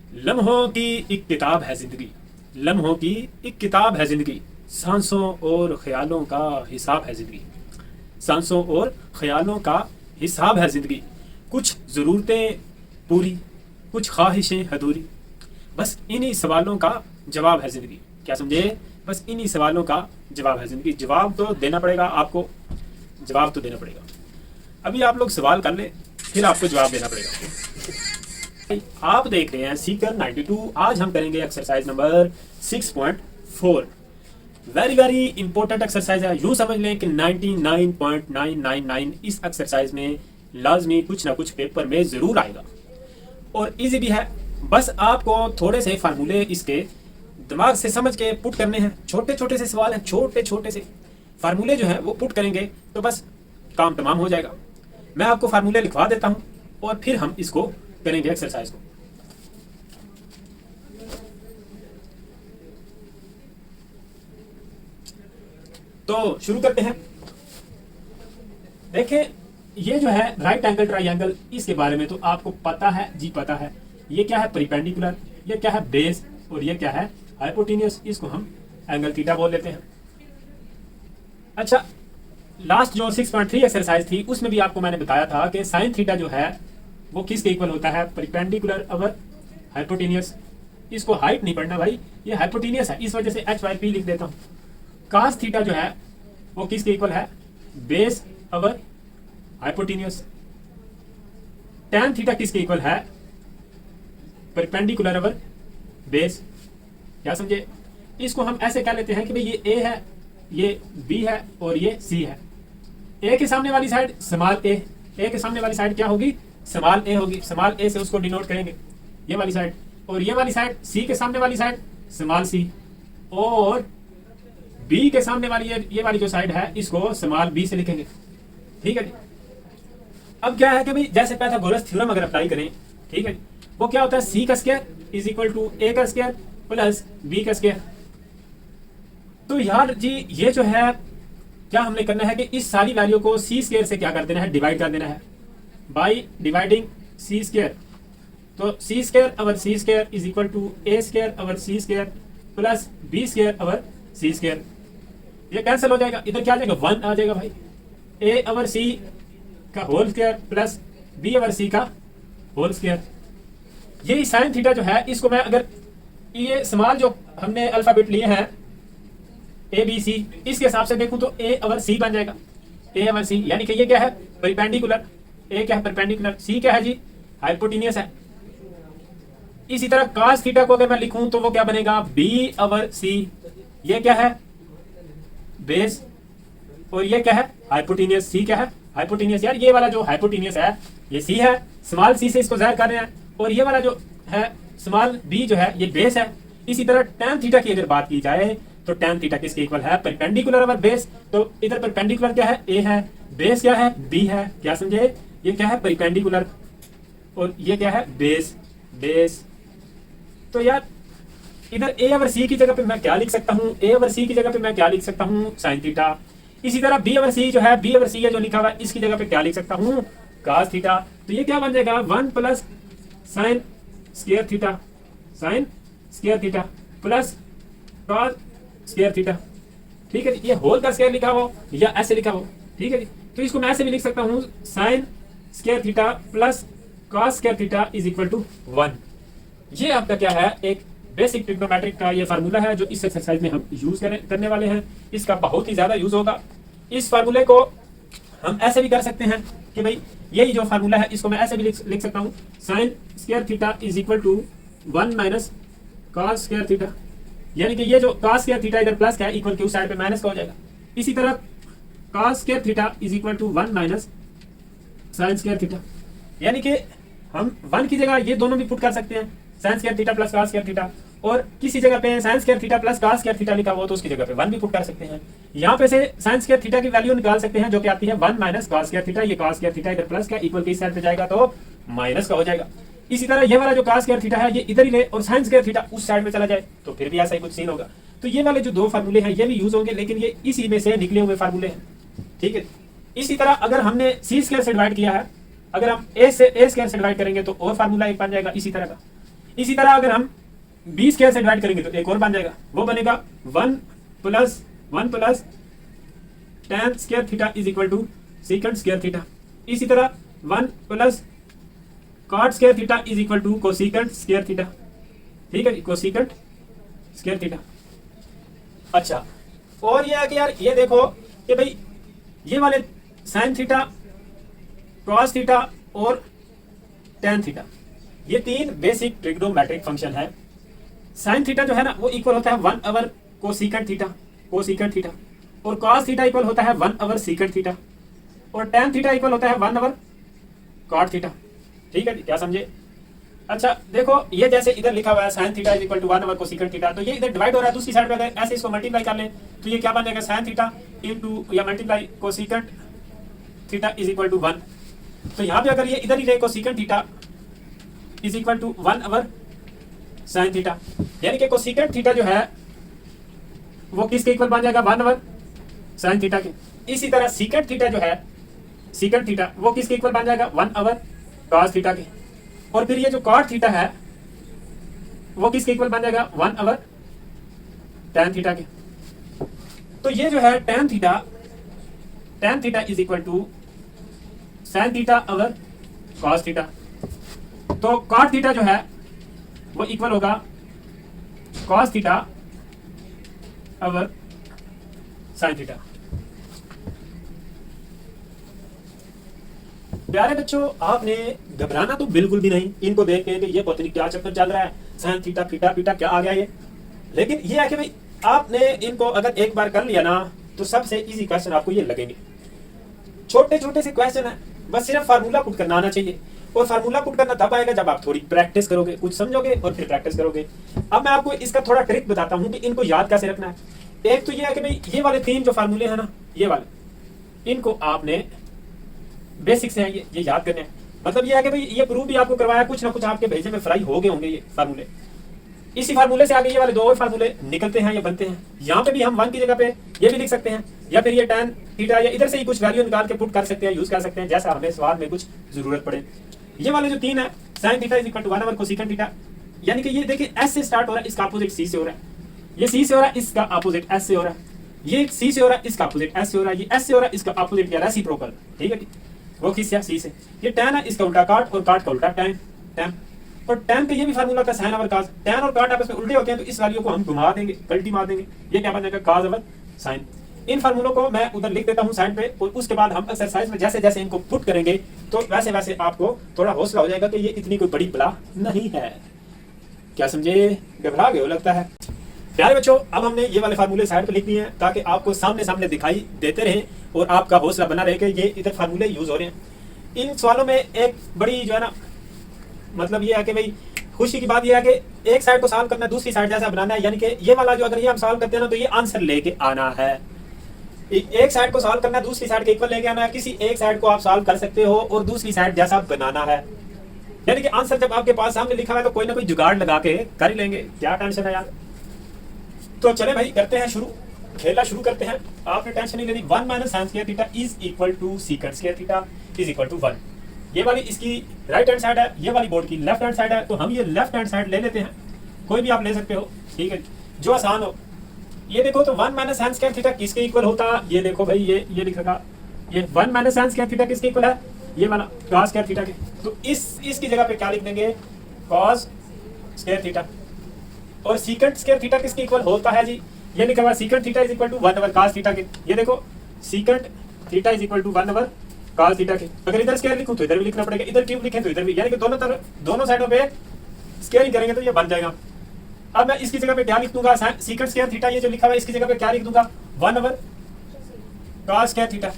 लम्हों की एक किताब है जिंदगी। लम्हों की एक किताब है जिंदगी। सांसों और ख्यालों का हिसाब है जिंदगी। सांसों और ख्यालों का हिसाब है जिंदगी। कुछ ज़रूरतें पूरी, कुछ ख्वाहिशें अधूरी। बस इन्हीं सवालों का जवाब है जिंदगी। क्या समझे? बस इन्हीं सवालों का जवाब है जिंदगी। जवाब तो देना पड़ेगा आपको, जवाब तो देना पड़ेगा। अभी आप लोग सवाल कर ले, फिर आपको जवाब देना पड़ेगा। आप देख रहे हैं सीकर 92। आज हम करेंगे exercise number 6.4। Very very important exercise है। यूं समझ लें कि 99.999 इस एक्सरसाइज में लाजमी कुछ ना कुछ पेपर में जरूर आएगा और इजी भी है। बस आपको थोड़े से फार्मूले इसके दिमाग से समझ के पुट करने हैं। छोटे छोटे से सवाल हैं, छोटे छोटे से फार्मूले जो हैं वो पुट करेंगे तो बस काम तमाम हो जाएगा। मैं आपको फार्मूले लिखवा देता हूं और फिर हम इसको करेंगे एक्सरसाइज को। तो शुरू करते हैं। देखें, ये जो है राइट एंगल ट्राइंगल, इसके बारे में तो आपको पता है जी, पता है। ये क्या है? परिपेंडिकुलर। ये क्या है? बेस। और ये क्या है? हाइपोटेन्यूस। इसको हम एंगल थीटा बोल लेते हैं। अच्छा, लास्ट जो 6.3 एक्सरसाइज थी उसमें भी आपको मैंने बताया था कि साइन थीटा जो है वो किसके इक्वल होता है? परिपेंडिकुलर ओवर हाइपोटेन्यूस। इसको हाइट नहीं पढ़ना भाई, ये हाइपोटेन्यूस है, इस वजह से h बाई पी लिख देता हूं। कास थीटा जो है वो किसके इक्वल है? Base over hypotenuse. Tan theta किसके इक्वल है? Perpendicular over base. क्या समझे? इसको हम ऐसे कह लेते हैं कि भाई ये ए है, ये बी है और ये सी है। ए के सामने वाली साइड स्मॉल ए के सामने वाली साइड क्या होगी? स्मॉल ए होगी। स्मॉल ए से उसको डिनोट करेंगे, ये वाली साइड। और ये वाली साइड सी के सामने वाली साइड स्मॉल सी। और बी के सामने वाली ये वाली जो साइड है इसको स्मॉल बी से लिखेंगे। ठीक है जी। अब क्या है कि भाई जैसे पाइथागोरस थ्योरम अगर अप्लाई करें, ठीक है जी, वो क्या होता है? सी का square is equal to A का स्क्वायर प्लस बी का स्क्वायर। तो यार जी ये जो है क्या हमने करना है कि इस सारी वैल्यू को सी स्क्वायर से क्या कर देना है? डिवाइड कर देना है बाई डिवाइडिंग सी स्क्वायर। तो C square over C square is equal to A square over C square plus B square over C square. ये कैंसिल हो जाएगा, इधर क्या आ जाएगा? 1 आ जाएगा भाई। ए ओवर सी का whole square plus B over C का होल स्क्वायर। यही साइन थीटा जो है इसको मैं अगर ये स्मॉल जो हमने अल्फाबेट लिए हैं ए बी सी, इसके हिसाब से देखूं तो ए ओवर सी बन जाएगा। ए ओवर सी यानी कि ये क्या है? परिपेंडिकुलर। ए क्या है? परपेंडिकुलर। सी क्या है जी? हाइपोटेन्यूस है। इसी तरह cos थीटा को अगर मैं लिखूं तो वो क्या बनेगा? बी ओवर सी। ये क्या है? बेस। और ये क्या है? हाइपोटेन्यूस। सी क्या है? हाइपोटेन्यूस। यार ये वाला जो हाइपोटेन्यूस है ये सी है, स्मॉल सी से इसको जाहिर कर रहे हैं। और ये वाला जो है स्मॉल बी जो है ये बेस है। इसी तरह tan थीटा की अगर बात की जाए तो tan थीटा किसके इक्वल है? Perpendicular over base. तो इधर परपेंडिकुलर क्या है? ए है। बेस क्या है? बी है। क्या समझे? ये क्या है? परपेंडिकुलर। और ये क्या है? बेस। बेस। तो यार इधर ए ओवर सी की जगह पे मैं क्या लिख सकता हूँ? ए ओवर सी की जगह पे मैं क्या लिख सकता हूँ? Sine theta. इसी तरह बी ओवर सी जो है, बी ओवर सी जो लिखा हुआ है इसकी जगह पे क्या लिख सकता हूँ? cos theta. तो ये क्या बन जाएगा? 1 plus sine square theta, sign square theta plus cos square theta. ठीक है जी। ये होल का स्क्वायर लिखा हो या ऐसे लिखा हो, ठीक है जी। तो इसको मैं ऐसे भी लिख सकता हूँ, sine square theta plus cos square theta is equal to 1। ये आपका क्या है? एक बेसिक ट्रिग्नोमेट्रिक का ये फार्मूला है जो इस एक्सरसाइज में हम यूज करने वाले हैं। इसका बहुत ही ज्यादा यूज होगा। इस फार्मूले को हम ऐसे भी कर सकते हैं कि भाई यही जो फार्मूला है इसको मैं ऐसे भी लिख सकता हूँ, sine square theta is equal to 1 minus cos square theta. यानी कि ये जो कॉस स्क्वायर थीटा इधर प्लस का है, इक्वल के उस साइड पे माइनस का हो जाएगा। इसी तरह cos square theta is equal to 1 minus sine square theta. यानी कि हम 1 की जगह ये दोनों भी पुट कर सकते हैं, sign square theta plus cos square theta. और किसी जगह पे sign square theta plus cos square theta लिखा हुआ तो उसकी जगह पे 1 भी पुट कर सकते हैं। यहाँ पे से साइन स्क्वायर थीटा की वैल्यू निकाल सकते हैं जो कि आती है 1 माइनस cos स्क्वायर थीटा। ये cos स्क्वायर थीटा इधर प्लस का, इक्वल के इस साइड पे जाएगा तो माइनस का हो जाएगा। इसी तरह ये वाला जो cos स्क्वायर थीटा है ये इधर ही ले और साइन स्क्वायर थीटा उस साइड में चला जाए तो फिर भी ऐसा ही कुछ सीन होगा। तो ये वाले जो दो फार्मूले हैं ये भी यूज होंगे, लेकिन ये इसी में से निकले हुए फार्मूले हैं। ठीक है। इसी तरह अगर हमने सी स्क्वायर से डिवाइड किया है, अगर हम ए स्क्वायर से डिवाइड करेंगे तो और फार्मूला एक बन जाएगा इसी तरह का। इसी तरह अगर हम बी स्क्वायर से डिवाइड करेंगे तो एक और बन जाएगा, वो बनेगा 1 + tan square theta is equal to secant square theta. इसी तरह 1 + cot square theta is equal to cosecant square theta. ठीक है जी, कोसीकेंट स्क्वायर थीटा। अच्छा, और ये है कि यार ये देखो कि भाई ये वाले साइन थीटा, कॉस थीटा और tan थीटा, ये तीन बेसिक ट्रिग्नोमेट्रिक फंक्शन है। साइन थीटा जो है ना वो इक्वल होता है 1/, कोसीकेंट थीटा, और कॉस थीटा इक्वल होता है 1/, सीकेंट थीटा, और tan थीटा इक्वल होता है 1/, कॉट थीटा। ठीक है, क्या समझे? अच्छा देखो, ये जैसे इधर लिखा हुआ है sine theta is equal to 1/, cosecant theta, तो ये इधर डिवाइड हो रहा है, दूसरी साइड पे अगर ऐसे इसको मल्टीप्लाई कर लें तो ये क्या बन जाएगा, साइन थीटा इनटू या multiply cosecant theta is equal to 1। तो यहाँ पे अगर ये इधर ही रहे cosecant theta is equal to 1/, sine theta, यानी कि कोसीकेंट थीटा जो है वो किसके इक्वल बन जाएगा, 1/, साइन थीटा के। इसी तरह सीकेंट थीटा जो है, सीकेंट थीटा वो किसके इक्वल बन जाएगा, 1/, कॉस थीटा के। और फिर ये जो कॉट थीटा है वो किसके इक्वल बन जाएगा, 1/, tan थीटा के। तो ये जो है tan theta is equal to sin theta over cos theta. तो cot थीटा जो है वो इक्वल होगा cos theta over sin theta. प्यारे बच्चों, आपने घबराना तो बिल्कुल भी नहीं इनको देख के कि ये पता नहीं क्या चक्कर चल रहा है, साइन थीटा थीटा थीटा क्या आ गया ये। लेकिन ये है कि भाई आपने इनको अगर एक बार कर लिया ना तो सबसे इजी क्वेश्चन आपको ये लगेंगे। छोटे छोटे से क्वेश्चन है, बस सिर्फ फार्मूला पुट करना आना चाहिए, और फार्मूला पुट करना तब आएगा जब आप थोड़ी प्रैक्टिस करोगे, कुछ समझोगे और फिर प्रैक्टिस करोगे। अब मैं आपको इसका थोड़ा ट्रिक बताता हूँ कि इनको याद कैसे रखना है। एक तो ये है कि भाई ये वाले तीन जो फार्मूले हैं ना, ये वाले, इनको आपने बेसिक से है ये याद करने हैं। मतलब ये है कि भाई ये प्रूफ भी आपको करवाया, कुछ ना कुछ आपके भेजे में फ्राई हो गए होंगे ये फार्मूले। इसी फार्मूले से आगे ये वाले दो और फार्मूले निकलते हैं या बनते हैं। यहाँ पे भी हम 1 की जगह पे ये भी लिख सकते हैं, या फिर ये tan थीटा या इधर से ही कुछ वैल्यू निकाल के पुट कर सकते हैं, यूज कर सकते हैं जैसा हमें सवाल में कुछ जरूरत पड़े। ये वाले जो तीन है, sine theta is equal to 1/, cosecant theta, यानी कि ये देखिए एस से स्टार्ट हो रहा है, इसका अपोजिट सी से हो रहा है, ये सी से हो रहा है, इसका अपोजिट एस से हो रहा है, ये सी से हो रहा है, इसका अपोजिट एस से हो रहा है, ये एस से हो रहा है, इसका अपोजिट या रेसिप्रोकल। ठीक है, वो किस या सी से। ये tan है, इसका उल्टा काट, और काट का उल्टा tan। और tan पे ये भी फार्मूला था साइन ओवर cos। tan और काट आपस में उल्टे होते हैं, तो इस वैल्यू को हम घुमा देंगे, पलटी मार देंगे, ये क्या बन जाएगा, cos ओवर साइन। इन फार्मूलों को मैं उधर लिख देता हूँ साइड पे, और उसके बाद हम एक्सरसाइज में जैसे जैसे इनको पुट करेंगे तो वैसे वैसे आपको थोड़ा हौसला हो जाएगा कि ये इतनी कोई बड़ी बला नहीं है। क्या समझे? घबरा गए हो लगता है। प्यारे बच्चों, अब हमने ये वाले फार्मूले साइड पे लिख दिए हैं ताकि आपको सामने सामने दिखाई देते रहे और आपका हौसला बना रहे कि ये इधर फार्मूले यूज हो रहे हैं। इन सवालों में एक बड़ी जो है ना, मतलब ये है कि भाई खुशी की बात ये है कि एक साइड को सॉल्व करना है, दूसरी साइड जैसा बनाना है, यानी कि ये वाला जो अगर ये हम सॉल्व करते हैं ना तो ये आंसर लेके आना है। एक साइड को सॉल्व करना है, दूसरी साइड के इक्वल लेके आना है, किसी एक साइड को आप सॉल्व कर सकते हो और दूसरी साइड जैसा बनाना है। यानी कि आंसर जब आपके पास सामने लिखा है तो कोई ना कोई जुगाड़ लगा के कर ही लेंगे, क्या टेंशन है यार। तो चले भाई करते हैं शुरू, खेलना शुरू करते हैं। आपने टेंशन नहीं लेनी। 1 - sin square theta is equal to secant square theta is equal to 1। ये वाली इसकी राइट हैंड साइड है, ये वाली बोर्ड की लेफ्ट हैंड साइड है, तो हम ये लेफ्ट हैंड साइड ले लेते हैं, कोई भी आप ले सकते हो, ठीक है, जो आसान हो। ये देखो तो 1 - sin स्क्वायर थीटा किसके इक्वल होता, ये देखो भाई ये लिख रखा, ये 1 - sin स्क्वायर थीटा किसके इक्वल है, ये वाला cos स्क्वायर थीटा के। तो इसकी जगह पे क्या लिख देंगे, cos स्क्वायर थीटा। और सीकेंट स्क्वायर थीटा किसके इक्वल होता है जी, ये लिखा हुआ secant theta is equal to 1/, cos theta के। ये देखो secant theta is equal to 1/, cos theta के। अगर इधर स्क्वायर लिखूं तो इधर भी लिखना पड़ेगा, इधर क्यूब लिखें तो इधर भी, यानी कि दोनों तरफ दोनों साइडों पे स्क्वायरिंग करेंगे तो ये बन जाएगा। अब मैं इसकी जगह पे क्या लिख दूंगा, सीकेंट स्क्वायर थीटा ये जो लिखा हुआ है इसकी जगह पे क्या लिख दूंगा, 1/, cos स्क्वायर थीटा।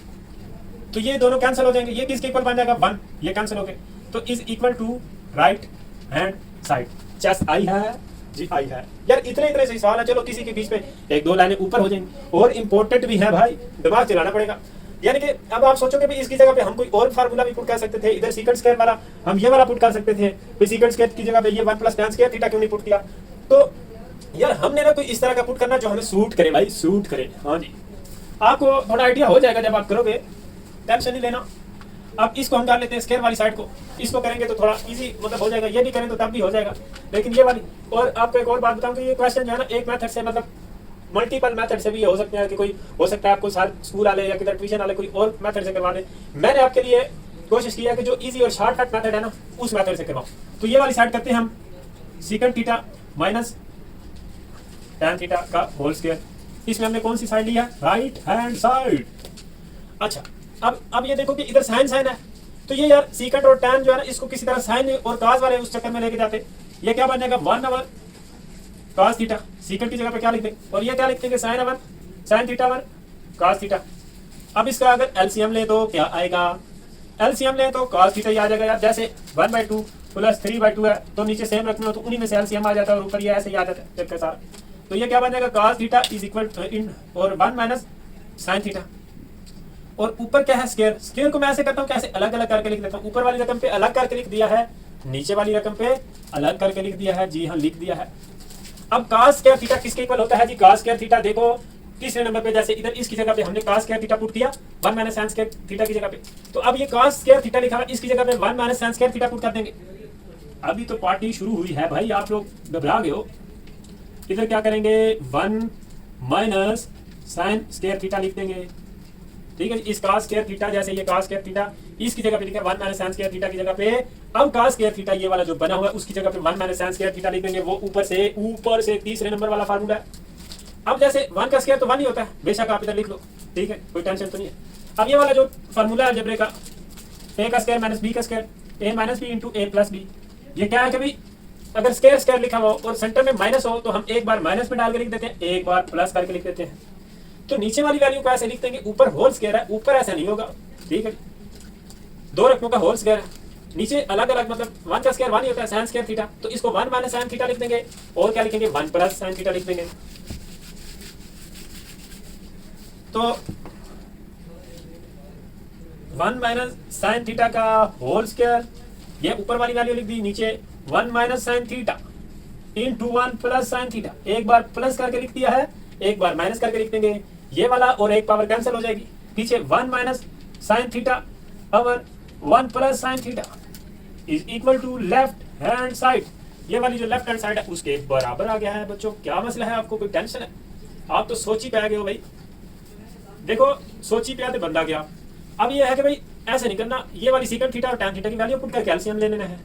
तो ये दोनों कैंसिल हो जाएंगे, ये किसके इक्वल बन जाएगा, 1, ये कैंसिल हो गए। तो is equal to right hand side. चेस आई है जी, आई है यार। इतने से सवाल है, चलो किसी के बीच में एक दो लाइनें ऊपर हो जाएंगी, और इम्पोर्टेंट भी है भाई, दिमाग चलाना पड़ेगा। यानी कि अब आप सोचोगे भी इसकी जगह पे हम कोई और फार्मूला भी पुट कर सकते थे, इधर सीकेंट स्क्वायर वाला हम ये वाला पुट कर सकते थे, फिर सीकेंट स्क्वायर की जगह पे ये 1 + tan स्क्वायर थीटा क्यों नहीं पुट किया। तो यार हमने ना कोई इस तरह का पुट करना जो हमें सूट करे भाई, सूट करे। हाँ जी, आपको थोड़ा आइडिया हो जाएगा जब आप करोगे, टेंशन नहीं लेना। अब इसको हम डाल लेते हैं स्क्वायर वाली साइड को, इसको करेंगे तो थोड़ा इजी मतलब हो जाएगा, ये भी करें तो तब भी हो जाएगा, लेकिन ये वाली। और आपको एक और बात बताऊं कि ये क्वेश्चन जो है ना एक मेथड से मतलब मल्टीपल मेथड से भी हो सकते हैं कि कोई हो सकता है आपको स्कूल वाले या किधर ट्यूशन वाले कोई और मेथड से करवा दे। मैंने आपके लिए कोशिश की है कि जो इजी और शॉर्टकट मेथड है ना उस मेथड से करवाओ। तो ये वाली साइड करते हैं हम second theta minus tan theta का होल स्क्वायर। इसमें हमने कौन सी साइड लिया? Right hand side. अच्छा अब ये देखो कि इधर साइन साइन है, तो ये यार सीकंट और tan जो है ना इसको किसी तरह साइन और cos वाले उस चक्कर में लेके जाते, ये क्या बन जाएगा 1/, cos थीटा। सीकंट की जगह पे क्या लिख देंगे, और ये क्या लिख देंगे sin थीटा cos थीटा। अब इसका अगर एलसीएम ले तो क्या आएगा? एलसीएम ले तो cos थीटा ही आ जाएगा यार। जैसे 1/2 प्लस 3/2 है तो नीचे सेम रखना हो तो उन्हीं में से एलसीएम आ जाता है और ऊपर ये ऐसे ही आ जाता है चक्कर सारा। तो ये क्या बन जाएगा cos theta is equal in और 1 - sin थीटा। और ऊपर क्या है स्क्वायर। स्क्वायर को मैं ऐसे करता हूँ कैसे अलग अलग करके लिख देता हूँ। ऊपर वाली रकम पे अलग करके लिख दिया है, नीचे वाली रकम पे अलग करके लिख दिया है। जी हाँ लिख दिया है। अब cos स्क्वायर थीटा किसके इक्वल होता है जी? cos स्क्वायर थीटा देखो तीसरे नंबर पे, जैसे इधर इसकी जगह पे हमने cos स्क्वायर थीटा पुट किया 1 - sin स्क्वायर थीटा की जगह पे, तो अब ये cos स्क्वायर थीटा लिखा है इसकी जगह पे 1 - sin स्क्वायर थीटा पुट कर देंगे। अभी तो पार्टी शुरू हुई है भाई, आप लोग घबरा गए हो। इधर क्या करेंगे 1 - sin स्क्वायर थीटा लिख देंगे। ठीक है, इस cos स्क्वायर थीटा जैसे ये cos स्क्वायर थीटा इसकी जगह पे लिखा 1 - sin स्क्वायर थीटा की जगह पे अब cos स्क्वायर थीटा ये वाला जो बना हुआ है उसकी जगह पे 1 - sin स्क्वायर थीटा लिख देंगे। वो ऊपर से तीसरे नंबर वाला फार्मूला है। अब जैसे 1 का स्क्वायर तो 1 ही होता है, बेशक आप इधर लिख लो, ठीक है कोई टेंशन तो नहीं है। अब ये वाला जो फार्मूला है अलजेब्रे का a का स्क्वायर माइनस b का square, a minus B into a plus B, ये क्या है कि भाई अगर स्क्वायर स्क्वायर लिखा हो और सेंटर में माइनस हो तो हम एक बार माइनस में डाल के लिख देते हैं, एक बार प्लस करके लिख देते हैं। तो नीचे वाली वैल्यू को ऐसे लिख देंगे, ऊपर होल स्क्वायर है, ऊपर ऐसा नहीं होगा, ठीक है। दो रकमों का होल स्क्वायर है, नीचे अलग अलग मतलब 1 का स्क्वायर 1 ही होता है sin स्क्वायर थीटा, तो इसको 1 - sin थीटा लिख देंगे और क्या लिखेंगे 1 + sin थीटा लिख देंगे। तो 1 - sin थीटा का होल स्क्वायर, ये ऊपर वाली वैल्यू लिख दी, नीचे 1 - sin theta into 1 + sin theta, एक बार प्लस करके लिख दिया है, एक बार माइनस करके लिख देंगे। ये वाला और एक पावर कैंसिल हो जाएगी, पीछे 1 - sin थीटा और 1 + sin theta is equal to left hand side. ये वाली जो लेफ्ट हैंड साइड है उसके बराबर आ गया है। बच्चों क्या मसला है, आपको कोई टेंशन है? आप तो सोची पे आ गए हो भाई। देखो सोची पे आते बंदा गया। अब ये है कि भाई ऐसे नहीं करना, ये वाली सेकंड थीटा और tan थीटा की वैल्यू पुट करके एलसीएम ले लेना है।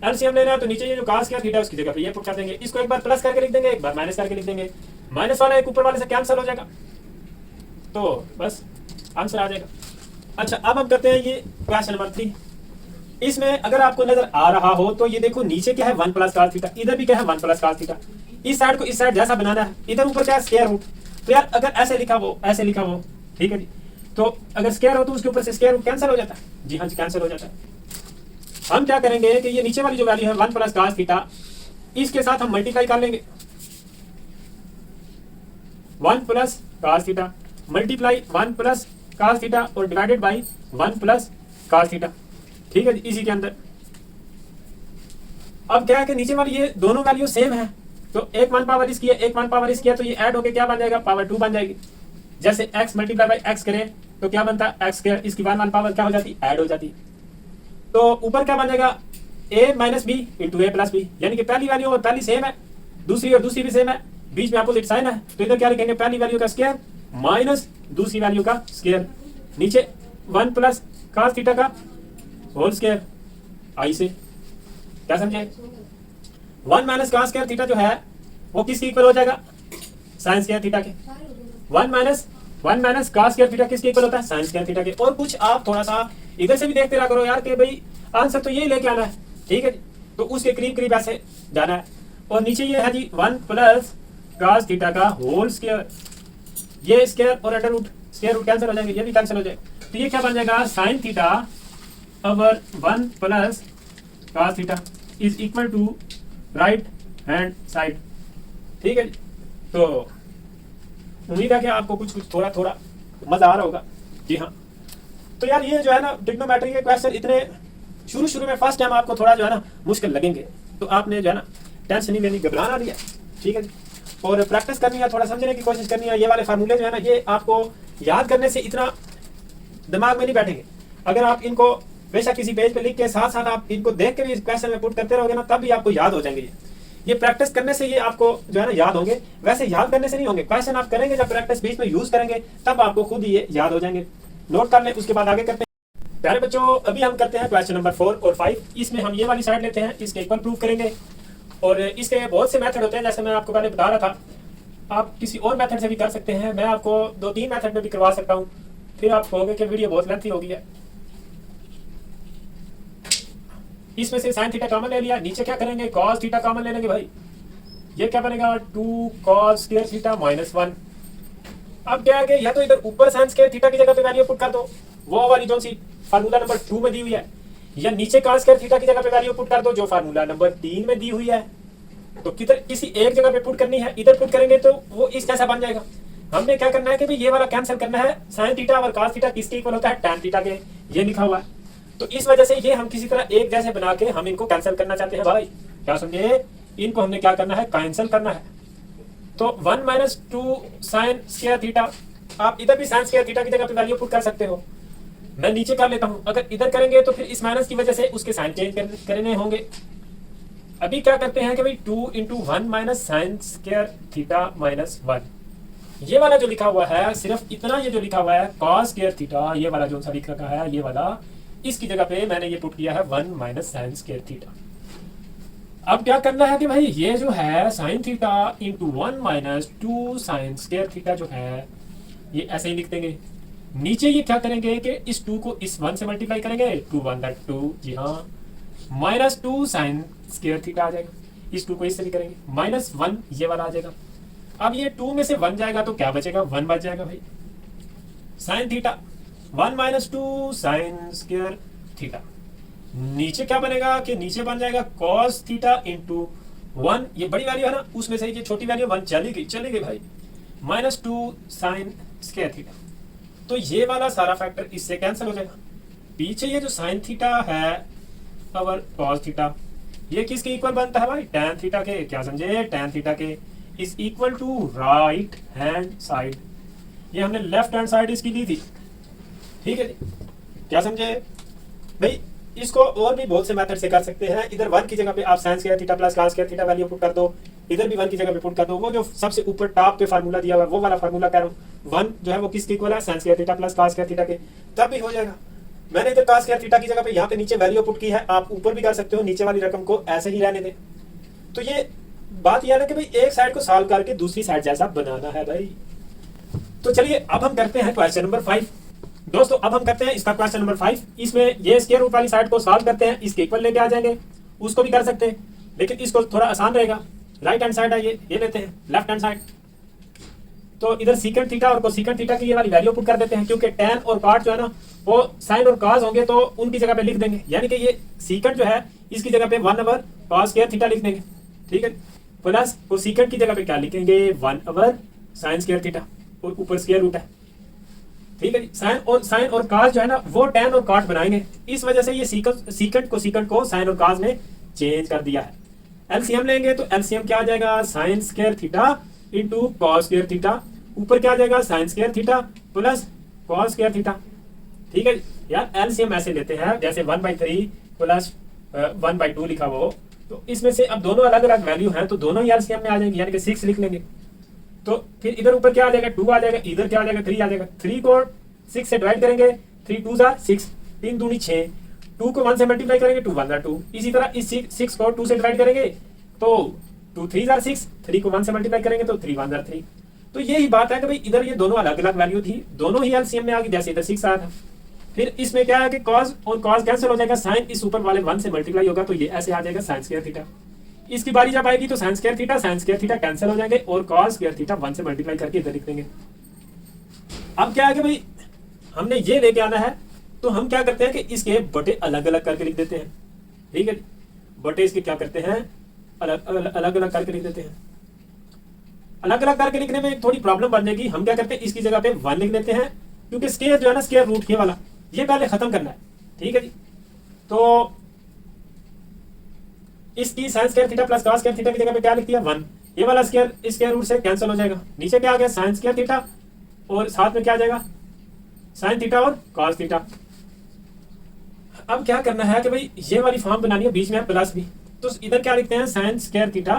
एलसीएम लेना है तो नीचे ये जो cos स्क्वायर थीटा उसकी जगह पे ये पुट कर देंगे, इसको एक बार प्लस करके लिख देंगे, एक बार माइनस करके लिख देंगे। माइनस वाला एक ऊपर वाले से कैंसिल हो जाएगा, तो बस आंसर आ जाएगा। अच्छा अब हम करते हैं ये क्वेश्चन नंबर 3। इसमें अगर आपको नजर आ रहा हो तो ये देखो नीचे क्या है 1 + cos थीटा, इधर भी क्या है 1 + cos थीटा। इस साइड को इस साइड जैसा बनाना है, इधर ऊपर क्या है स्क्वायर रूट। तो यार अगर ऐसे लिखा वो ऐसे लिखा वो, ठीक है जी। तो अगर स्क्वायर हो तो उसके ऊपर से स्क्वायर रूट कैंसिल हो जाता है। जी हाँ जी कैंसिल हो जाता है। हम क्या करेंगे कि ये नीचे वाली जो वैल्यू है 1 + cos थीटा, इसके साथ हम मल्टीप्लाई कर लेंगे 1 + cos theta multiply 1 + cos theta और डिवाइडेड बाई 1 + cos थीटा, ठीक है इसी के अंदर। अब क्या है कि नीचे वाली ये दोनों वैल्यू सेम है, तो एक 1 पावर इसकी है, एक 1 पावर इसकी है, तो ये ऐड होके क्या बन जाएगा पावर 2 बन जाएगी। जैसे x मल्टीप्लाई बाई एक्स करें तो क्या बनता है x स्क्वायर, इसकी 1 पावर क्या हो जाती है ऐड हो जाती है। तो ऊपर क्या बन जाएगा a - b into a + b, यानी कि पहली वैल्यू और पहली सेम है, दूसरी और दूसरी भी सेम है, बीच में अपोजिट साइन है। तो इधर क्या लिखेंगे पहली वैल्यू का स्क्वायर माइनस दूसरी वैल्यू का स्क्वायर, नीचे 1 + cos थीटा का होल स्क्वायर। आई से क्या समझे? 1 - cos स्क्वायर थीटा जो है वो किसके इक्वल हो जाएगा? sin स्क्वायर थीटा के। 1 - cos स्क्वायर थीटा किसके इक्वल होता है? sin स्क्वायर थीटा के। और कुछ आप थोड़ा सा इधर से भी देखते रहा करो यार कि भाई आंसर तो यही लेके आना है, ठीक है जी। तो उसके करीब करीब ऐसे जाना है। और नीचे ये है जी 1 + cos थीटा का होल स्क्वायर, ये स्क्वायर और under root square root cancel हो जाएंगे, ये भी कैंसिल हो जाएगा। तो ये क्या बन जाएगा sin theta over 1 + cos theta is equal to right hand side, ठीक है जी। तो उम्मीद है कि आपको कुछ कुछ थोड़ा थोड़ा मजा आ रहा होगा। जी हाँ, तो यार ये जो है ना ट्रिग्नोमेट्री के क्वेश्चन इतने शुरू में फर्स्ट टाइम आपको थोड़ा जो है ना मुश्किल लगेंगे, तो आपने जो है ना टेंशन नहीं लेनी, घबराना नहीं है, ठीक है जी। और प्रैक्टिस करनी है, थोड़ा समझने की कोशिश करनी है। ये वाले फार्मूले जो है ना ये आपको याद करने से इतना दिमाग में नहीं बैठेंगे, अगर आप इनको बेशक किसी पेज पे लिख के साथ साथ आप इनको देख के भी क्वेश्चन में पुट करते रहोगे ना, तब भी आपको याद हो जाएंगे। ये प्रैक्टिस करने से ये आपको जो है ना याद होंगे, वैसे याद करने से नहीं होंगे। क्वेश्चन आप करेंगे जब प्रैक्टिस बीच में यूज करेंगे तब आपको खुद ही ये याद हो जाएंगे। नोट कर लें, उसके बाद आगे करते हैं। प्यारे बच्चों, अभी हम करते हैं क्वेश्चन नंबर 4 और 5। इसमें हम ये वाली साइड लेते हैं, इसके इक्वल प्रूव करेंगे। और इसके बहुत से मेथड होते हैं, जैसे मैं आपको पहले बता रहा था। आप किसी और मेथड से भी कर सकते हैं, मैं आपको 2-3 मेथड में भी करवा सकता हूँ। फिर आप कहोगे कि वीडियो बहुत लेंथी हो गई है। इसमें से साइन थीटा कॉमन ले लिया, नीचे क्या करेंगे, कॉस थीटा कॉमन ले लेंगे भाई। ये क्या बनेगा, 2 कॉस स्क्वायर थीटा माइनस 1। अब क्या है कि या तो इधर ऊपर साइन स्क्वायर थीटा की जगह पे वैल्यू पुट कर दो, वो वाली जो सी फार्मूला नंबर 2 में दी हुई है, या नीचे कॉस स्क्वायर थीटा की जगह पे वैल्यू पुट कर दो जो फार्मूला नंबर 3 में दी हुई है। तो किधर किसी एक जगह पे पुट करनी है, इधर पुट करेंगे तो वो इस जैसा बन जाएगा। हमने क्या करना है कि भाई ये वाला कैंसिल करना है। साइन थीटा और कॉस थीटा किसके इक्वल होता है, टैन थीटा के, ये लिखा हुआ है। तो इस वजह से ये हम किसी तरह एक जैसे बना के हम इनको कैंसिल करना चाहते हैं भाई। क्या समझे, इनको हमने क्या करना है, कैंसिल करना है। तो 1 माइनस 2 साइन स्क्वायर थीटा, आप इधर भी साइन स्क्वायर थीटा की जगह पे वैल्यू पुट कर सकते हो। मैं नीचे कर लेता हूं, अगर इधर करेंगे तो फिर इस माइनस की वजह से उसके साइन चेंज करने होंगे। अभी क्या करते हैं कि भाई 2 into 1 minus sine square theta minus 1, ये वाला जो लिखा हुआ है सिर्फ इतना, ये जो लिखा हुआ है कॉस स्क्वायर थीटा, ये वाला जो सा लिख रखा है ये वाला, इसकी जगह पे मैंने ये पुट किया है 1 माइनस साइन स्क्वायर थीटा। अब क्या करना है कि भाई ये जो है sine theta into 1 minus 2 sine square theta जो है ये ऐसे ही लिख देंगे। नीचे ये क्या करेंगे कि इस 2 को इस 1 से मल्टीप्लाई करेंगे, 2 1 दैट 2, जी हाँ, माइनस 2 साइन स्क्वायर थीटा आ जाएगा। इस 2 को इससे भी करेंगे, माइनस 1 ये वाला आ जाएगा। अब ये 2 में से 1 जाएगा तो क्या बचेगा, 1 बच जाएगा भाई। Sine theta 1 minus 2 sine square theta, नीचे क्या बनेगा कि नीचे बन जाएगा कॉस थीटा इंटू 1, ये बड़ी वैल्यू है ना, उसमें से ये छोटी वैल्यू 1 चली गई भाई, माइनस 2 साइन स्क्वायर थीटा। तो ये वाला सारा फैक्टर इससे कैंसिल हो जाएगा। पीछे ये जो साइन थीटा है और कॉस थीटा, ये किसके इक्वल बनता है भाई, टैन थीटा के। क्या समझे, टैन थीटा के is equal to right hand side. ये हमने लेफ्ट हैंड साइड इसकी ली थी, ठीक है जी। क्या समझे भाई, इसको और भी बहुत से मेथड से कर सकते हैं। इधर 1 की जगह पे आप sign square theta plus cos square theta value put कर दो, इधर भी 1 की जगह पे पुट कर दो। वो जो सबसे ऊपर टॉप पे फार्मूला दिया हुआ है वो वाला फार्मूला कह रहा हूँ, 1 जो है वो किसके इक्वल है, sine square theta plus cos square theta के, तब भी हो जाएगा। मैंने इधर कॉस स्क्वायर थीटा की जगह पे यहाँ पे नीचे वैल्यू पुट की है, आप ऊपर भी कर सकते हो, नीचे वाली रकम को ऐसे ही रहने दें। तो ये बात यह है कि भाई एक साइड को सॉल्व करके दूसरी साइड जैसा बनाना है भाई। तो चलिए अब हम करते हैं क्वेश्चन नंबर 5। दोस्तों अब हम करते हैं इसका क्वेश्चन नंबर 5। इसमें ये स्क्वायर रूट वाली साइड को सॉल्व करते हैं, इसके इक्वल लेके आ जाएंगे। उसको भी कर सकते हैं लेकिन इसको थोड़ा आसान रहेगा। राइट हैंड साइड है ये लेते हैं, लेफ्ट हैंड साइड। तो इधर सीकेंट थीटा और कोसीकेंट थीटा की ये वाली वैल्यू पुट कर देते हैं, क्योंकि टैन और कॉट जो है ना वो साइन और कॉस होंगे तो उनकी जगह पे लिख देंगे। यानी कि ये सीकेंट जो है इसकी जगह पे 1 ओवर कॉस स्क्वायर थीटा लिख देंगे, ठीक है। प्लस कोसीकेंट की जगह पे क्या लिखेंगे, 1 ओवर साइन स्क्वायर थीटा, और ऊपर स्क्वायर रूट है, ठीक है जी। साइन और कॉस जो है ना वो टैन और कॉट बनाएंगे। इस वजह से ये सीकेंट को साइन और कॉस ने चेंज कर दिया है। एलसीएम लेंगे तो एलसीएम क्या आ जाएगा, sign square theta into cos square theta, ऊपर क्या आ जाएगा sign square theta plus cos square theta, ठीक है यार। एलसीएम ऐसे लेते हैं जैसे 1/3 प्लस 1/2 लिखा हुआ हो, तो इसमें से अब दोनों अलग अलग वैल्यू हैं तो दोनों ही एलसीएम में आ जाएंगे, यानी कि 6 लिख लेंगे। तो फिर इधर ऊपर क्या आ जाएगा, 2 आ जाएगा, इधर क्या आ जाएगा, 3 आ जाएगा। 3 को 6 से डिवाइड करेंगे, 3 2 जार 6, 3 दूनी 6, 2 को 1 से मल्टीप्लाई करेंगे, 2 1 जार 2। इसी तरह इस 6 को 2 से डिवाइड करेंगे तो 2 3 जार 6, 3 को 1 से मल्टीप्लाई करेंगे तो 3 1 जार 3। तो यही बात है कि भाई इधर ये दोनों अलग अलग वैल्यू थी, दोनों ही एलसीएम में आ गई, जैसे इधर 6 आया था। फिर इसमें क्या है कि कॉस और कॉस कैंसिल हो जाएगा, साइन इस ऊपर वाले 1 से मल्टीप्लाई होगा तो ये ऐसे आ जाएगा साइन स्क्वायर थीटा। इसकी बारी जब आएगी तो साइन स्क्वायर थीटा कैंसिल हो जाएंगे और कॉस स्क्वायर थीटा 1 से मल्टीप्लाई करके इधर लिख देंगे। अब क्या है कि भाई हमने ये लेके आना है, तो हम क्या करते हैं कि इसके बटे अलग अलग करके लिख देते हैं, ठीक है। बटे इसके क्या करते हैं, अलग अलग करके लिख देते हैं। अलग अलग करके लिखने में थोड़ी प्रॉब्लम बन जाएगी। हम क्या करते हैं इसकी जगह पे 1 लिख देते हैं, क्योंकि स्क्वायर जो है ना स्क्वायर रूट के वाला ये पहले खत्म करना है, ठीक है जी। तो इसकी sign square theta plus cos square theta की जगह पे क्या लिख दिया, 1। ये वाला स्क्वायर रूट से कैंसिल हो जाएगा। नीचे क्या आ गया, साइन स्क्वायर थीटा और साथ में क्या आ जाएगा, साइन थीटा और कॉस थीटा। अब क्या करना है कि भाई ये वाली फॉर्म बनानी है, बीच में है प्लस भी, तो इधर क्या लिखते हैं sign square theta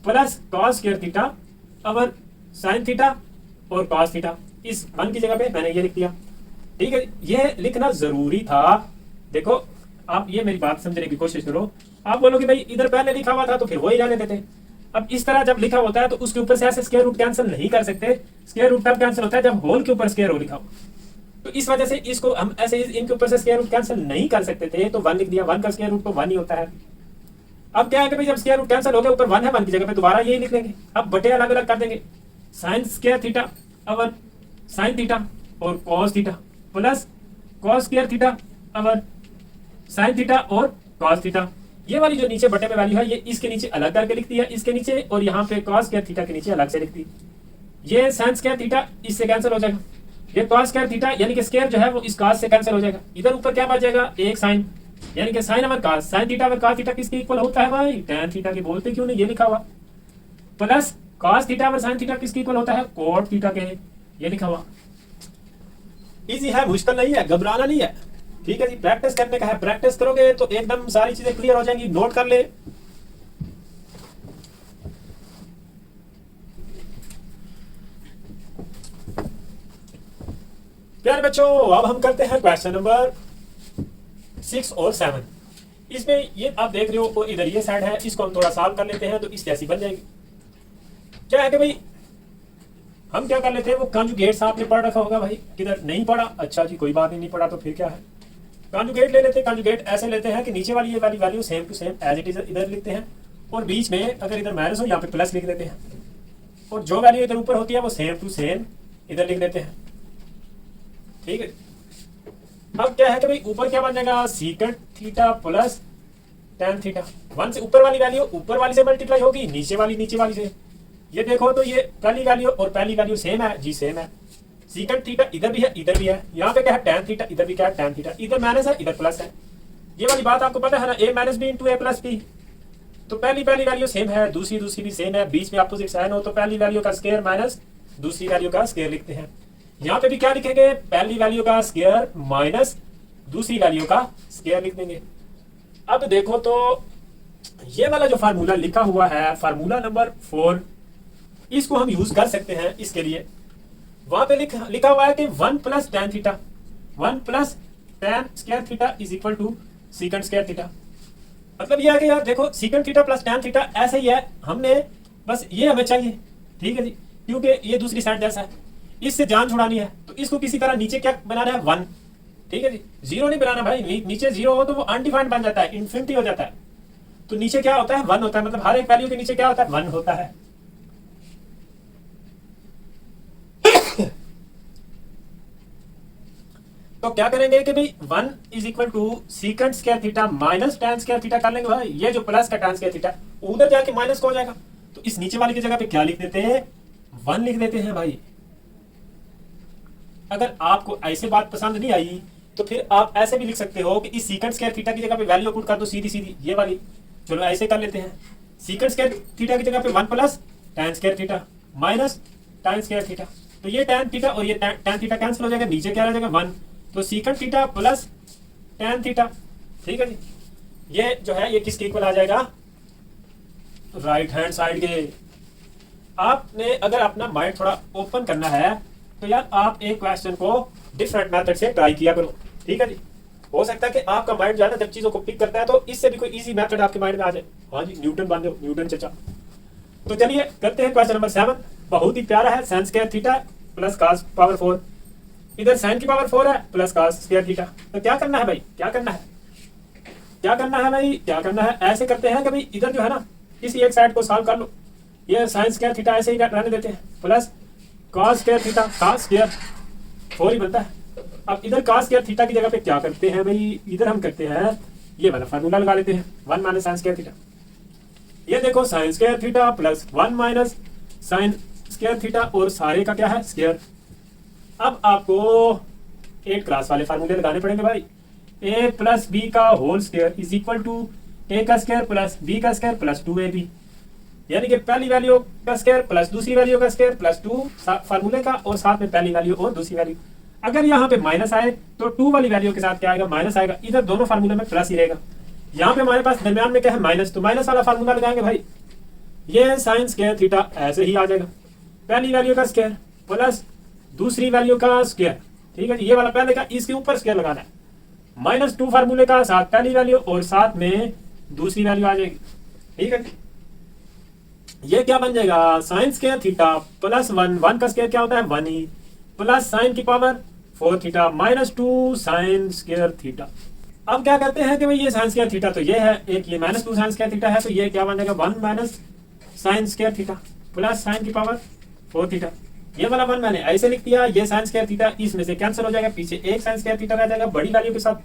plus cos square theta over sine theta और कॉस थीटा। इस 1 की जगह पे मैंने ये लिख दिया। ठीक है, ये लिखना जरूरी था। देखो आप ये मेरी बात समझने की कोशिश करो। आप बोलो कि भाई इधर पहले लिखा हुआ था तो फिर वही रहने देते। अब इस तरह जब लिखा होता है तो उसके ऊपर से ऐसे स्क्वायर रूट कैंसिल नहीं कर सकते। स्क्वायर रूट तब कैंसिल होता है जब होल के ऊपर स्क्वायर हो लिखा हो। तो इस वजह से इसको हम ऐसे इनके ऊपर से स्क्वायर रूट कैंसिल नहीं कर सकते थे, तो 1 लिख दिया। 1 का स्क्वायर रूट तो 1 ही होता है। अब क्या है कि भाई जब स्क्वायर रूट कैंसिल हो गया, ऊपर 1 है, 1 की जगह पे दोबारा यही लिख लेंगे। अब बटे अलग अलग कर देंगे, sine square theta over sine theta और cos theta plus cos square theta over sine theta और कॉस थीटा। ये वाली जो नीचे बटे में वैल्यू है, ये इसके नीचे अलग करके लिखती है इसके नीचे, और यहाँ पे कॉस स्क्वायर थीटा के नीचे अलग से लिखती है। ये साइन स्क्वायर थीटा इससे कैंसिल हो जाएगा, ये कॉस स्क्वायर थीटा यानी कि स्क्वायर जो है वो इस कॉस से कैंसिल हो जाएगा। इधर ऊपर क्या बच जाएगा, एक साइन, यानी कि sine over cos, sine theta over cos theta किसके इक्वल होता है भाई, tan थीटा के। बोलते क्यों नहीं, ये लिखा हुआ। Plus cos theta over sine theta किसके इक्वल होता है, कोट थीटा के, ये लिखा हुआ। इजी है, मुश्किल नहीं है, घबराना नहीं है। ठीक है जी, प्रैक्टिस करने का है। प्रैक्टिस करोगे तो एकदम सारी चीजें क्लियर हो जाएंगी। नोट कर ले। प्यारे बच्चों, अब हम करते हैं क्वेश्चन नंबर 6 और 7। इसमें ये आप देख रहे हो, और इधर ये साइड है, इसको हम थोड़ा सॉल्व कर लेते हैं तो इस जैसी बन जाएगी। क्या है कि भाई हम क्या कर लेते हैं, वो कॉन्जुगेट्स आपने पढ़ रखा होगा भाई, किधर नहीं पढ़ा, अच्छा जी कोई बात नहीं पढ़ा तो फिर क्या है। कॉन्जुगेट ले लेते हैं। कॉन्जुगेट ऐसे लेते हैं कि नीचे वाली ये वाली value same to same as it is इधर लिखते हैं, और बीच में अगर इधर माइनस हो यहाँ पे प्लस लिख देते हैं, और जो वैल्यू इधर ऊपर होती है वो सेम टू सेम इधर लिख देते हैं। ठीक है, अब क्या है कि भाई ऊपर क्या बन जाएगा, सीकंट थीटा प्लस tan थीटा। 1 से ऊपर वाली वैल्यू ऊपर वाली से मल्टीप्लाई होगी, नीचे वाली से। ये देखो तो ये पहली वैल्यू और पहली वैल्यू सेम है जी, सेम है। सीकंट थीटा इधर भी है इधर भी है, यहाँ पे क्या है tan थीटा, इधर भी क्या है tan थीटा, इधर माइनस है इधर प्लस है। ये वाली बात आपको पता है ना, a minus B into a plus b. तो पहली वैल्यू सेम है, दूसरी भी सेम है, बीच में अपोजिट साइन हो तो पहली वैल्यू का स्क्वायर माइनस दूसरी वैल्यू का स्क्वायर लिखते हैं। यहाँ पे भी क्या लिखेंगे, पहली वैल्यू का स्क्वायर माइनस दूसरी वैल्यू का स्क्वायर लिख देंगे। अब देखो तो ये वाला जो फार्मूला लिखा हुआ है, फार्मूला नंबर 4, इसको हम यूज कर सकते हैं इसके लिए। वहां पे लिखा हुआ है कि 1 plus tan theta, 1 plus tan square theta is equal to secant square theta. मतलब ये है कि यार देखो secant theta plus tan theta ऐसे ही है, हमने बस ये हमें चाहिए। ठीक है जी, क्योंकि ये दूसरी साइड जैसा है, इससे जान छुड़ानी है तो इसको किसी तरह नीचे क्या बनाना है, 1। ठीक है जी, 0 नहीं बनाना भाई, नीचे 0 हो तो वो अनडिफाइंड बन जाता है, इन्फिनिटी हो जाता है। तो नीचे क्या होता है, 1 होता है, मतलब हर एक वैल्यू के नीचे क्या होता है, 1 होता है। तो क्या करेंगे कि भाई 1 is equal to secant square theta minus tan square theta कर लेंगे भाई। ये जो प्लस का tan स्क्वायर थीटा उधर जाके माइनस को हो जाएगा, तो इस नीचे वाले की जगह पे क्या लिख देते हैं, 1 लिख देते हैं भाई। अगर आपको ऐसे बात पसंद नहीं आई तो फिर आप ऐसे भी लिख सकते हो कि इस सीकंट स्क्वायर थीटा की जगह पे वैल्यू पुट कर दो सीधी ये वाली। चलो ऐसे कर लेते हैं, सीकंट स्क्वायर थीटा की जगह पे 1 plus tan square theta minus tan square theta. तो ये tan थीटा और ये tan थीटा कैंसिल हो जाएगा, नीचे क्या रह जाएगा 1। तो सीकंट थीटा प्लस tan थीटा। ठीक है जी, ये जो है ये किसके इक्वल आ जाएगा, राइट हैंड साइड के। आपने अगर अपना माइंड थोड़ा ओपन करना है तो यार आप एक क्वेश्चन को डिफरेंट मेथड से ट्राई किया करो। ठीक है जी, हो सकता है कि आपका माइंड ज्यादा जब चीजों को पिक करता है तो इससे भी कोई इजी मेथड आपके माइंड में आ जाए। हाँ जी, न्यूटन बन जाओ, न्यूटन चचा। तो चलिए करते हैं क्वेश्चन नंबर 7। बहुत ही प्यारा है, sine square theta plus cos power 4। इधर साइन की पावर 4 है प्लस cos स्क्वायर थीटा। तो क्या करना है भाई, क्या करना है भाई, क्या करना है, ऐसे करते हैं कि भाई इधर जो है ना किसी एक साइड को सॉल्व कर लो। ये साइन स्क्वायर थीटा ऐसे ही रहने देते हैं, plus cos square theta, cos square 4 ही बनता है। अब इधर cos स्क्वायर थीटा की जगह पे क्या करते हैं भाई, इधर हम करते हैं ये वाला फार्मूला लगा लेते हैं, 1 माइनस साइन स्क्वायर थीटा। ये देखो sign square theta plus 1 minus sine square theta, और सारे का क्या है स्क्वायर। अब आपको 8 क्लास वाले फार्मूले लगाने पड़ेंगे भाई। a प्लस बी का whole square is equal to a का स्क्वायर प्लस b का स्क्वायर प्लस 2ab, यानी कि पहली वैल्यू का स्क्वायर प्लस दूसरी वैल्यू का स्क्वायर प्लस 2 फार्मूले का, और साथ में पहली वैल्यू और दूसरी वैल्यू। अगर यहाँ पे माइनस आए तो 2 वाली वैल्यू के साथ क्या आएगा, माइनस आएगा। इधर दोनों फार्मूले में प्लस ही रहेगा। यहाँ पे हमारे पास दरमियान में क्या है, माइनस, तो माइनस वाला फार्मूला लगाएंगे भाई, ये साइन स्क्वायर थीटा ऐसे ही आ जाएगा, पहली वैल्यू का स्क्वायर प्लस दूसरी वैल्यू का स्क्वायर, ठीक है जी। ये वाला पहले का, इसके ऊपर स्क्वायर लगाना है, -2 फार्मूले का साथ पहली वैल्यू और साथ में दूसरी वैल्यू आ जाएगी, ठीक है। ये क्या बन जाएगा, साइन स्क्वायर थीटा प्लस 1 का स्क्वायर क्या होता है 1 ही, प्लस साइन की power 4 theta -2 sine square theta. अब क्या करते हैं कि भाई ये साइन स्क्वायर थीटा तो ये है एक, ये -2 साइन स्क्वायर थीटा है, तो ये क्या बन जाएगा 1 minus sine square theta plus sign की पावर 4 थीटा। ये वाला 1 मैंने ऐसे लिख दिया, ये साइन स्क्वायर थीटा इसमें से कैंसिल हो जाएगा, पीछे एक साइन स्क्वायर थीटा रह जाएगा, बड़ी वैल्यू के साथ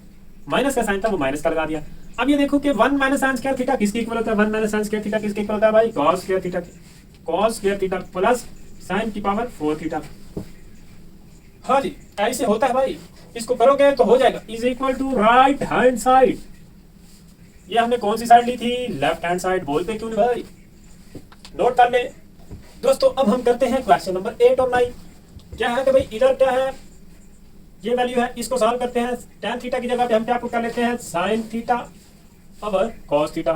माइनस का साइन था वो माइनस का लगा दिया। अब ये देखो कि 1 माइनस साइन स्क्वायर थीटा किसके इक्वल होता है, 1 माइनस साइन स्क्वायर थीटा किसके इक्वल होता है भाई, कॉस स्क्वायर थीटा के, cos square theta plus sign की पावर 4 थीटा। हाँ जी ऐसे होता है भाई, इसको करोगे तो हो जाएगा, is equal to right hand side. ये हमने कौन सी साइड ली थी, लेफ्ट हैंड साइड, बोलते क्यों नहीं भाई, नोट कर ले दोस्तों। अब हम करते हैं क्वेश्चन नंबर 8 और 9। क्या है कि भाई इधर क्या है, ये वैल्यू है, इसको सॉल्व करते हैं। tan थीटा की जगह पे हम क्या पुट कर लेते हैं, sin थीटा और cos थीटा,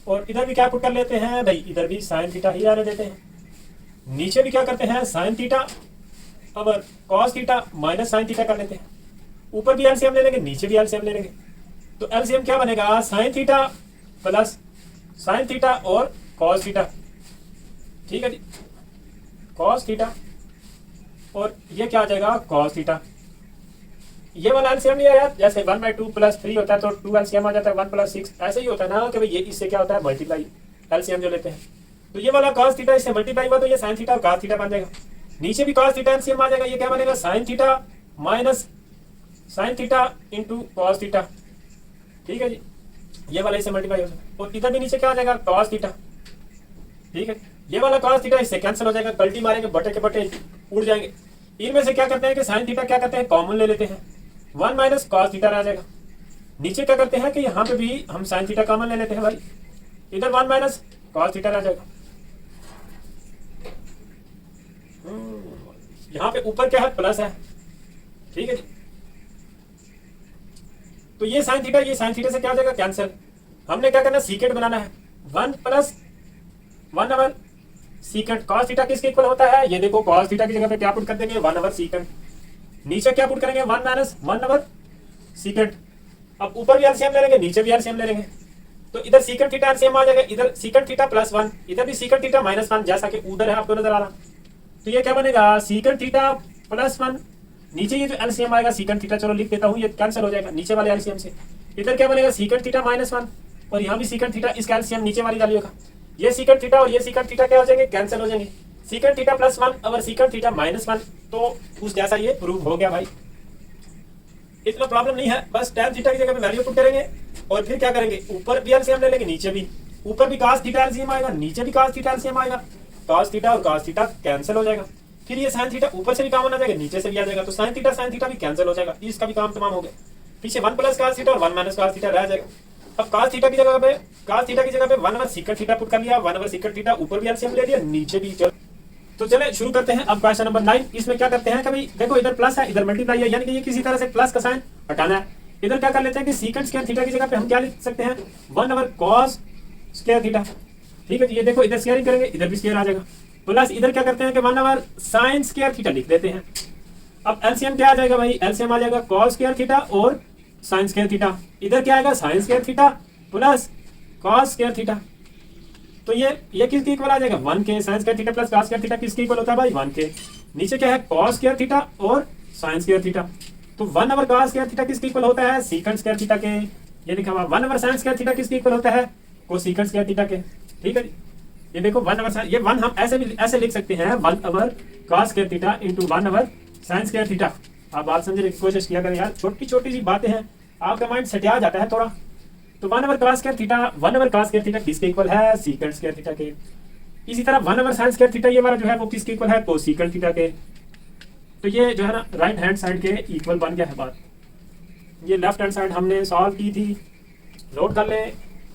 और इधर भी क्या पुट कर लेते हैं भाई, इधर भी sin थीटा ही आने देते हैं। नीचे भी क्या करते हैं, sin थीटा और cos theta minus sin theta कर लेते हैं। ऊपर भी एलसीएम ले लेंगे, नीचे भी एलसीएम ले लेंगे, तो एलसीएम क्या बनेगा, sin theta plus sin theta और cos थीटा, ठीक है जी, cos थीटा और ये क्या आ जाएगा cos थीटा। ये वाला एलसीएम लिया यार, जैसे 1/2 + 3 होता है तो 2 एलसीएम आ जाता है, 1 + 6 ऐसे ही होता है ना कि भाई ये इससे क्या होता है मल्टीप्लाई, एलसीएम जो लेते हैं। तो ये वाला cos थीटा इससे मल्टीप्लाई हुआ तो ये sin थीटा और cos थीटा बन जाएगा। नीचे भी cos थीटा एलसीएम आ जाएगा, ये क्या बनेगा sin theta minus sin theta into cos theta, ठीक है जी। ये वाला इससे मल्टीप्लाई हो जाएगा और इधर भी नीचे क्या आ जाएगा cos थीटा, ठीक है। ये वाला cos थीटा इससे कैंसिल हो जाएगा, पलटी मारेंगे बटे के बटे उड़ जाएंगे। इनमें से क्या करते हैं कि sin थीटा क्या करते हैं कॉमन ले लेते हैं, 1 माइनस cos थीटा रह जाएगा। नीचे क्या करते हैं कि यहाँ पे भी हम sin थीटा कॉमन ले लेते हैं भाई, इधर 1 माइनस cos थीटा रह जाएगा। यहाँ पे ऊपर क्या है प्लस है, ठीक है जी। तो ये sin थीटा ये sin थीटा से क्या हो जाएगा कैंसिल। हमने क्या करना है सीकेंट बनाना है, 1 + 1/, सीकेंट cos थीटा किसके इक्वल होता है, ये देखो cos थीटा की जगह पे क्या पुट कर देंगे 1/, सीकेंट। नीचे क्या पुट करेंगे 1 माइनस 1/, सीकेंट। अब ऊपर भी एलसीएम ले लेंगे, नीचे भी एलसीएम ले लेंगे, तो इधर सीकेंट थीटा एलसीएम आ जाएगा, इधर सीकेंट थीटा +1, इधर भी सीकेंट थीटा -1, जैसा कि उधर है आपको नजर आ रहा। तो ये क्या बनेगा सीकेंट थीटा +1, नीचे ये जो एलसीएम आएगा सीकेंट थीटा, चलो लिख देता हूँ, ये कैंसिल हो जाएगा नीचे वाले एलसीएम से। इधर क्या बनेगा सीकेंट थीटा -1 और यहाँ भी सीकेंट थीटा, इसका एलसीएम नीचे वाली वैल्यू का, ये सीकेंट थीटा और ये सीकेंट थीटा क्या हो जाएंगे कैंसिल हो जाएंगे। सीकेंट थीटा +1 और सीकेंट थीटा -1, तो उस जैसा ये प्रूव हो गया भाई, इतना प्रॉब्लम नहीं है। बस tan थीटा की जगह पे वैल्यू पुट करेंगे और फिर क्या करेंगे ऊपर भी एलसीएम ले लेंगे, नीचे भी, ऊपर भी cos थीटा एलसीएम आएगा, नीचे भी cos थीटा एलसीएम आएगा, cos थीटा और cos थीटा कैंसिल हो जाएगा। फिर ये sin थीटा ऊपर से भी कॉमन आ जाएगा, नीचे से भी आ जाएगा, तो sin थीटा भी कैंसिल हो जाएगा, इसका भी काम तमाम हो गया। पीछे 1 + cos थीटा और 1 - cos थीटा रह जाएगा। अब cos थीटा की जगह पे 1/, सीकेंट थीटा पुट कर लिया, 1/, सीकेंट थीटा, ऊपर भी एलसीएम ले लिया, नीचे भी। चलो तो चले शुरू करते हैं। अब क्वेश्चन नंबर 9, इसमें क्या करते हैं कभी देखो इधर प्लस है इधर मल्टीप्लाई है, यानी कि ये किसी तरह से प्लस का साइन हटाना है। इधर क्या कर लेते हैं कि सीकेंट स्क्वायर थीटा की जगह पे हम क्या लिख सकते हैं 1/, cos स्क्वायर थीटा, ठीक है। ये देखो इधर स्क्वायरिंग करेंगे, इधर भी स्क्वायर आ जाएगा, प्लस इधर क्या करते हैं कि 1/, sin स्क्वायर थीटा लिख देते हैं। अब एलसीएम क्या आ जाएगा भाई, एलसीएम आ जाएगा cos स्क्वायर थीटा और sin स्क्वायर थीटा, इधर क्या आएगा sin square theta plus cos square theta, तो ये किसके इक्वल आ जाएगा 1 के, sin square theta plus cos square theta किसके इक्वल होता है भाई 1 के। नीचे क्या है cos स्क्वायर थीटा और sin स्क्वायर थीटा, तो 1/, cos स्क्वायर थीटा किसके इक्वल होता है सीकेंट स्क्वायर थीटा के, ये लिखा हुआ 1/, sin स्क्वायर थीटा किसके इक्वल होता है कोसेकेंट स्क्वायर थीटा के, ठीक है। ये देखो 1/, ये 1 हम ऐसे लिख सकते हैं 1/, cos square theta into 1/, sin square theta. आप बात समझने की कोशिश किया करें यार, छोटी छोटी सी बातें हैं, आपका माइंड सटिया जाता है थोड़ा। तो 1/, cos square theta, 1/, cos square theta किसके इक्वल है सीकेंट स्क्वायर थीटा के। इसी तरह 1/, sin स्क्वायर थीटा ये वाला जो है वो किसके इक्वल है कोसेकेंट थीटा के। तो ये जो है ना राइट हैंड साइड के इक्वल बन गया है बात। ये लेफ्ट हैंड साइड हमने सॉल्व की थी, नोट कर ले,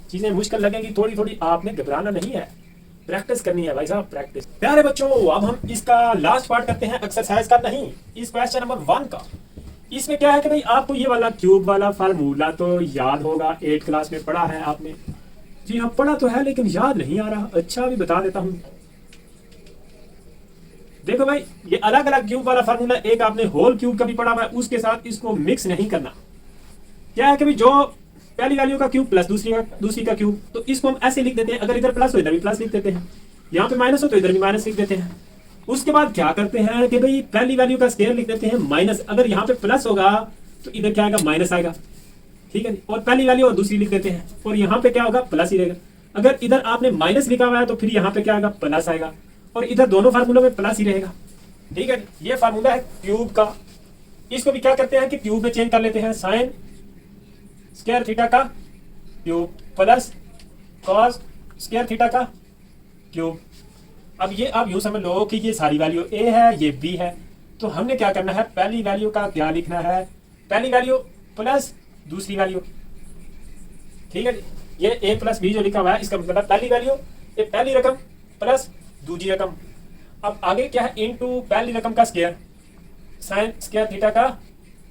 चीजें मुश्किल लगेंगी थोड़ी थोड़ी, आपने घबराना नहीं है, प्रैक्टिस करनी है भाई साहब, प्रैक्टिस। प्यारे बच्चों, अब हम इसका लास्ट पार्ट करते हैं एक्सरसाइज का, नहीं इस क्वेश्चन नंबर 1 का। इसमें क्या है कि भाई आपको ये वाला क्यूब वाला फार्मूला तो याद होगा, 8 क्लास में पढ़ा है आपने। जी हाँ पढ़ा तो है लेकिन याद नहीं आ रहा। अच्छा अभी बता देता हूँ। देखो भाई ये अलग अलग क्यूब वाला फार्मूला, एक आपने होल क्यूब का भी पढ़ा हुआ है, उसके साथ इसको मिक्स नहीं करना। क्या है कि भाई जो पहली वैल्यू का क्यूब प्लस दूसरी का क्यूब, तो इसको हम ऐसे लिख देते हैं, अगर इधर प्लस हो इधर भी प्लस लिख देते हैं, यहाँ पे माइनस हो तो इधर भी माइनस लिख देते हैं। उसके बाद क्या करते हैं कि भाई पहली वैल्यू का स्क्वायर लिख देते हैं माइनस, अगर यहाँ पे प्लस होगा तो इधर क्या आएगा माइनस आएगा, ठीक है। और पहली वैल्यू और दूसरी लिख देते हैं, और यहाँ पे क्या होगा प्लस ही रहेगा। अगर इधर आपने माइनस लिखा हुआ है तो फिर यहाँ पे क्या आएगा प्लस आएगा, और इधर दोनों फार्मूलों में प्लस ही रहेगा, ठीक है। ये फार्मूला है क्यूब का। इसको भी क्या करते हैं कि क्यूब में चेंज कर लेते हैं, साइन स्क्वायर थीटा का cube plus cos square theta का क्यूब। अब ये आप यूं समझ लो कि ये सारी वैल्यू ए है, ये बी है, तो हमने क्या करना है, पहली वैल्यू का क्या लिखना है, पहली वैल्यू प्लस दूसरी वैल्यू, ठीक है। ये ए प्लस बी जो लिखा हुआ है इसका मतलब पहली वैल्यू, ये पहली रकम प्लस दूसरी रकम। अब आगे क्या है, इनटू पहली रकम का स्क्वायर, साइन स्क्वायर थीटा का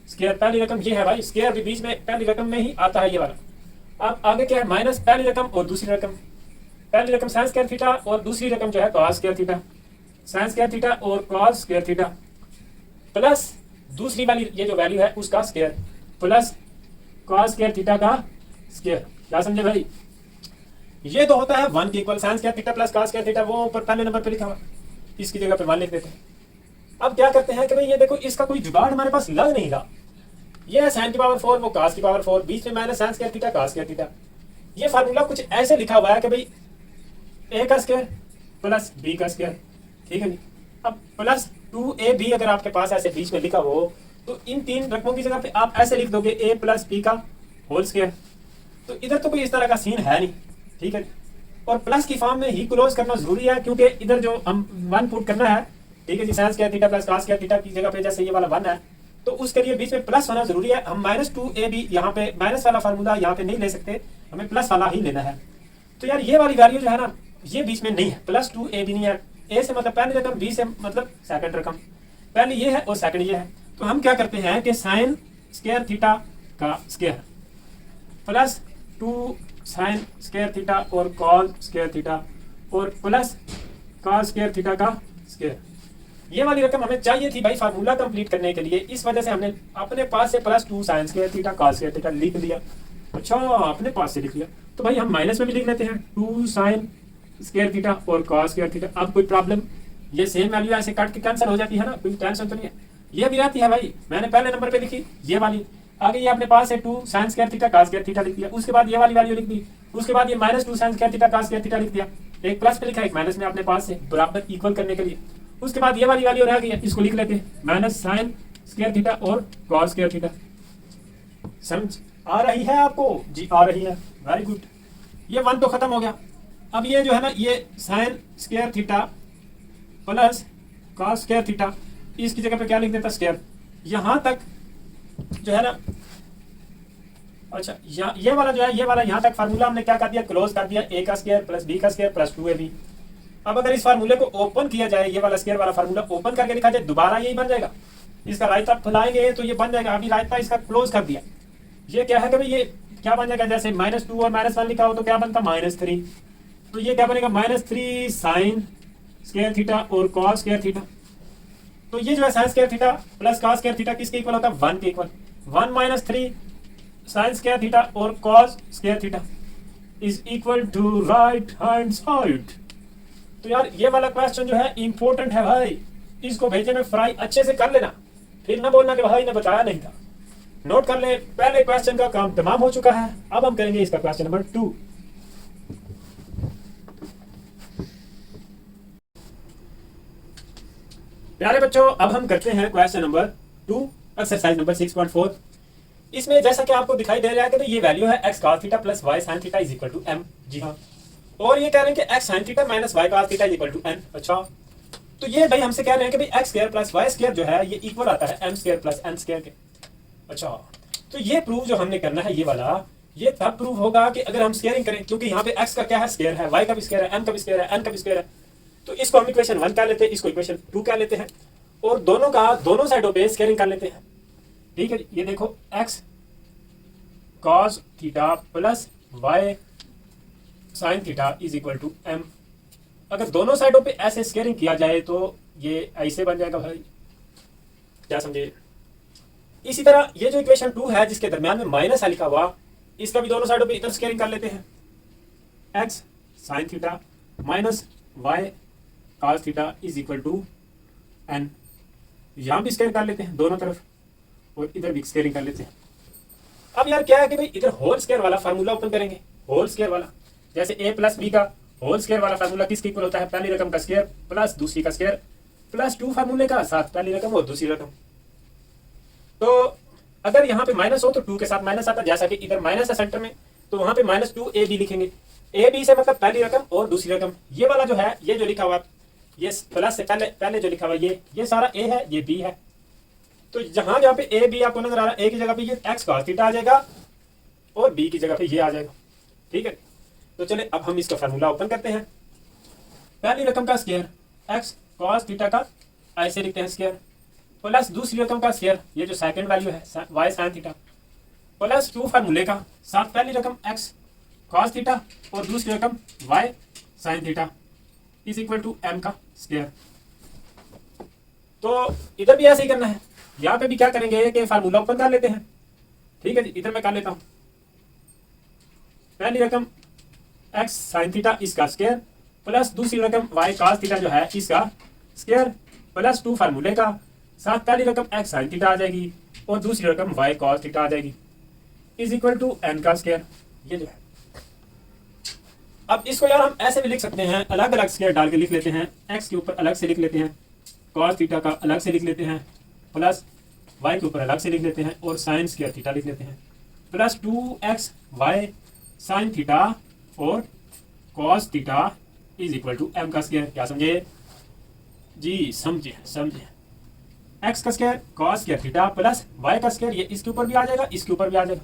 स्क्वायर। पहली रकम ये है भाई, स्क्वायर भी बीच में पहली रकम में ही आता है ये वाला। अब आगे क्या है, माइनस पहली रकम और दूसरी रकम, पहली रकम साइन स्क्वायर थीटा और दूसरी रकम जो है cos square theta, sign square theta और कॉस स्क्वायर थीटा, प्लस दूसरी वाली ये जो वैल्यू है उसका square plus cos square theta का स्क्वायर। क्या समझे भाई, ये तो होता है 1 के equal, sign square theta plus cos square theta वो ऊपर पहले नंबर पे लिखा हुआ, इसकी जगह पे 1 लिख देते हैं। अब क्या करते हैं कि भाई ये देखो इसका कोई जुगाड़ हमारे पास लग नहीं रहा, ये है साइन की पावर 4 वो कॉस की पावर 4, बीच में minus sine square theta cos square theta. ये फार्मूला कुछ ऐसे लिखा हुआ है कि भाई ए का स्क्वायर प्लस बी का स्क्वायर, ठीक है जी। अब प्लस 2ab अगर आपके पास ऐसे बीच में लिखा हो तो इन 3 रकमों की जगह पे आप ऐसे लिख दोगे a प्लस बी का होल स्क्वायर। तो इधर तो कोई इस तरह का सीन है नहीं, ठीक है। और प्लस की फॉर्म में ही क्लोज करना जरूरी है, क्योंकि इधर जो हम 1 पुट करना है, ठीक है जी, sine square theta plus cos square theta की जगह पे जैसे ये वाला 1 है, तो उसके लिए बीच में प्लस होना जरूरी है। हम -2ab यहाँ पे माइनस वाला फार्मूला यहाँ पे नहीं ले सकते, हमें प्लस वाला ही लेना है। तो यार ये वाली वैल्यू जो है ना ये बीच में नहीं है, +2ab नहीं है। ए से मतलब पहली रकम, बी से मतलब सेकंड रकम, पहली ये है और सेकंड ये है। तो हम क्या करते हैं कि साइन स्क्वायर थीटा का square plus 2 sine square theta और कॉस स्क्वायर थीटा और प्लस कॉस स्क्वायर थीटा का स्क्वायर। ये वाली रकम हमें चाहिए थी भाई फार्मूला कंप्लीट करने के लिए, इस वजह से हमने अपने पास से +2 sine square theta cos square theta लिख लिया। अच्छा अपने पास से लिख लिया, तो भाई हम माइनस में भी लिख लेते हैं 2 साइन स्क्वायर थीटा और कॉस स्क्वायर थीटा। अब कोई प्रॉब्लम, ये सेम वैल्यू ऐसे काट के कैंसिल हो जाती है ना, कोई टेंशन तो नहीं है। ये भी रहती है भाई, मैंने पहले नंबर पे लिखी ये वाली, आगे ये अपने पास है 2 sine square theta cos square theta लिख दिया, उसके बाद ये वाली वैल्यू लिख दी, उसके बाद ये -2 sine square theta cos square theta लिख दिया, एक प्लस पे लिखा एक माइनस में अपने पास से बराबर इक्वल करने के लिए। उसके बाद ये वाली वैल्यू रह गई है, इसको लिख लेते हैं माइनस साइन स्क्वायर थीटा और कॉस स्क्वायर थीटा। समझ आ रही है आपको जी, आ रही है, वेरी गुड। ये 1 तो खत्म हो गया। अब ये जो है ना, ये sign square theta plus cos square theta, इसकी जगह पे क्या लिख देता स्क्वायर, यहां तक जो है ना। अच्छा ये वाला जो है, ये वाला यहां तक फार्मूला हमने क्या कर दिया, क्लोज कर दिया, a का स्क्वायर प्लस b का स्क्वायर प्लस 2ab। अब अगर इस फार्मूले को ओपन किया जाए, ये वाला स्क्वायर वाला फार्मूला ओपन करके लिखा जाए, दोबारा यही बन जाएगा। इसका रायता फैलाएंगे तो ये बन जाएगा। अभी रायता इसका क्लोज कर दिया, ये क्या है कि भाई ये क्या बन जाएगा, जैसे -2 और -1 लिखा हो तो क्या बनता -3, तो ये क्या बनेगा -3 साइन स्क्वायर थीटा और कॉस स्क्वायर थीटा। तो ये जो है sine square theta plus cos square theta किसके इक्वल होता है, 1 के इक्वल। 1 - 3 साइन स्क्वायर थीटा और cos square theta is equal to right hand side. तो यार ये वाला क्वेश्चन जो है इंपॉर्टेंट है भाई, इसको भेजे में फ्राई अच्छे से कर लेना, फिर ना बोलना कि भाई ने बताया नहीं था। नोट कर ले, पहले क्वेश्चन का काम तमाम हो चुका है, अब हम करेंगे इसका क्वेश्चन नंबर 2। प्यारे बच्चों अब हम करते हैं क्वेश्चन नंबर 2, एक्सरसाइज नंबर 6.4। इसमें जैसा कि आपको दिखाई दे रहा है कि ये वैल्यू है x cos theta plus y sin theta is equal to m। जी हाँ, और ये कह रहे हैं कि x sin theta minus y cos theta is equal to n। अच्छा, तो ये भाई हमसे कह रहे हैं कि भाई x square plus y square जो है ये इक्वल आता है m square plus n square के। अच्छा, तो ये प्रूव जो हमने करना है ये वाला, ये तब प्रूव होगा कि अगर हम स्केयरिंग करें, क्योंकि यहाँ पे x का क्या है, स्केयर है, y का भी स्केयर है, m का भी स्केयर है, n का भी स्केयर है, तो इसको हम इक्वेशन 1 कह लेते हैं, इसको इक्वेशन 2 कह लेते हैं, और दोनों का दोनों साइडों पे स्केयरिंग कर लेते हैं। ठीक है, ये देखो x cos theta plus y sin theta is equal to m। अगर दोनों साइडों पे ऐसे स्केयरिंग किया जाए तो ये ऐसे बन जाएगा भाई, क्या समझे। इसी तरह ये जो इक्वेशन 2 है जिसके दरमियान में माइनस है लिखा हुआ, इसका भी दोनों साइडों पे इधर स्केयरिंग कर लेते हैं, x sin theta minus y cos theta is equal to n। यहाँ भी स्केयर कर लेते हैं दोनों तरफ, और इधर भी स्केयरिंग कर लेते हैं। अब यार क्या है कि भाई इधर होल स्केयर वाला फार्मूला ओपन करेंगे, होल स्केयर वाला, जैसे a प्लस बी का होल स्केयर वाला फार्मूला किसके इक्वल होता है, पहली रकम का स्केयर प्लस दूसरी का स्केयर प्लस 2 फार्मूले का साथ पहली रकम और दूसरी रकम। तो अगर यहाँ पे माइनस हो तो 2 के साथ माइनस आता, जैसा कि इधर माइनस है सेंटर में, तो वहां पे -2ab लिखेंगे। ab से मतलब पहली रकम और दूसरी रकम। ये वाला जो है, ये जो लिखा हुआ, ये प्लस से पहले जो लिखा हुआ ये सारा a है, ये b है। तो जहां जहाँ पे a b आपको नजर आ रहा है, a की जगह पे ये x cos थीटा आ जाएगा और b की जगह पे ये आ जाएगा। ठीक है, तो चले अब हम इसका फार्मूला ओपन करते हैं। पहली रकम का स्केयर x cos थीटा का ऐसे लिखते हैं स्केयर, प्लस दूसरी रकम का स्केयर, ये जो सेकंड वैल्यू है y sin थीटा, प्लस 2 फार्मूले का साथ पहली रकम x cos थीटा और दूसरी रकम y sin theta is equal to m का स्केयर। तो इधर भी ऐसे ही करना है, यहाँ पे भी क्या करेंगे कि फार्मूला ओपन कर लेते हैं। ठीक है जी, इधर मैं कर लेता हूँ, पहली रकम x sin थीटा इसका स्केयर प्लस दूसरी रकम y cos थीटा जो है इसका स्केयर प्लस 2 फार्मूले का साथ पहली रकम x sin थीटा आ जाएगी और दूसरी रकम y cos थीटा आ जाएगी इज इक्वल टू n का स्केयर। ये जो है, अब इसको यार हम ऐसे भी लिख सकते हैं, अलग अलग स्केयर डाल के लिख लेते हैं, x के ऊपर अलग से लिख लेते हैं, cos थीटा का अलग से लिख लेते हैं, प्लस y के ऊपर अलग से लिख लेते हैं और sin स्केयर थीटा लिख लेते हैं, plus 2x y sin theta और cos theta is equal to m का स्केयर। क्या समझे जी, समझे समझे। x का square cos square theta plus y का स्केयर, ये इसके ऊपर भी आ जाएगा, इसके ऊपर भी आ जाएगा,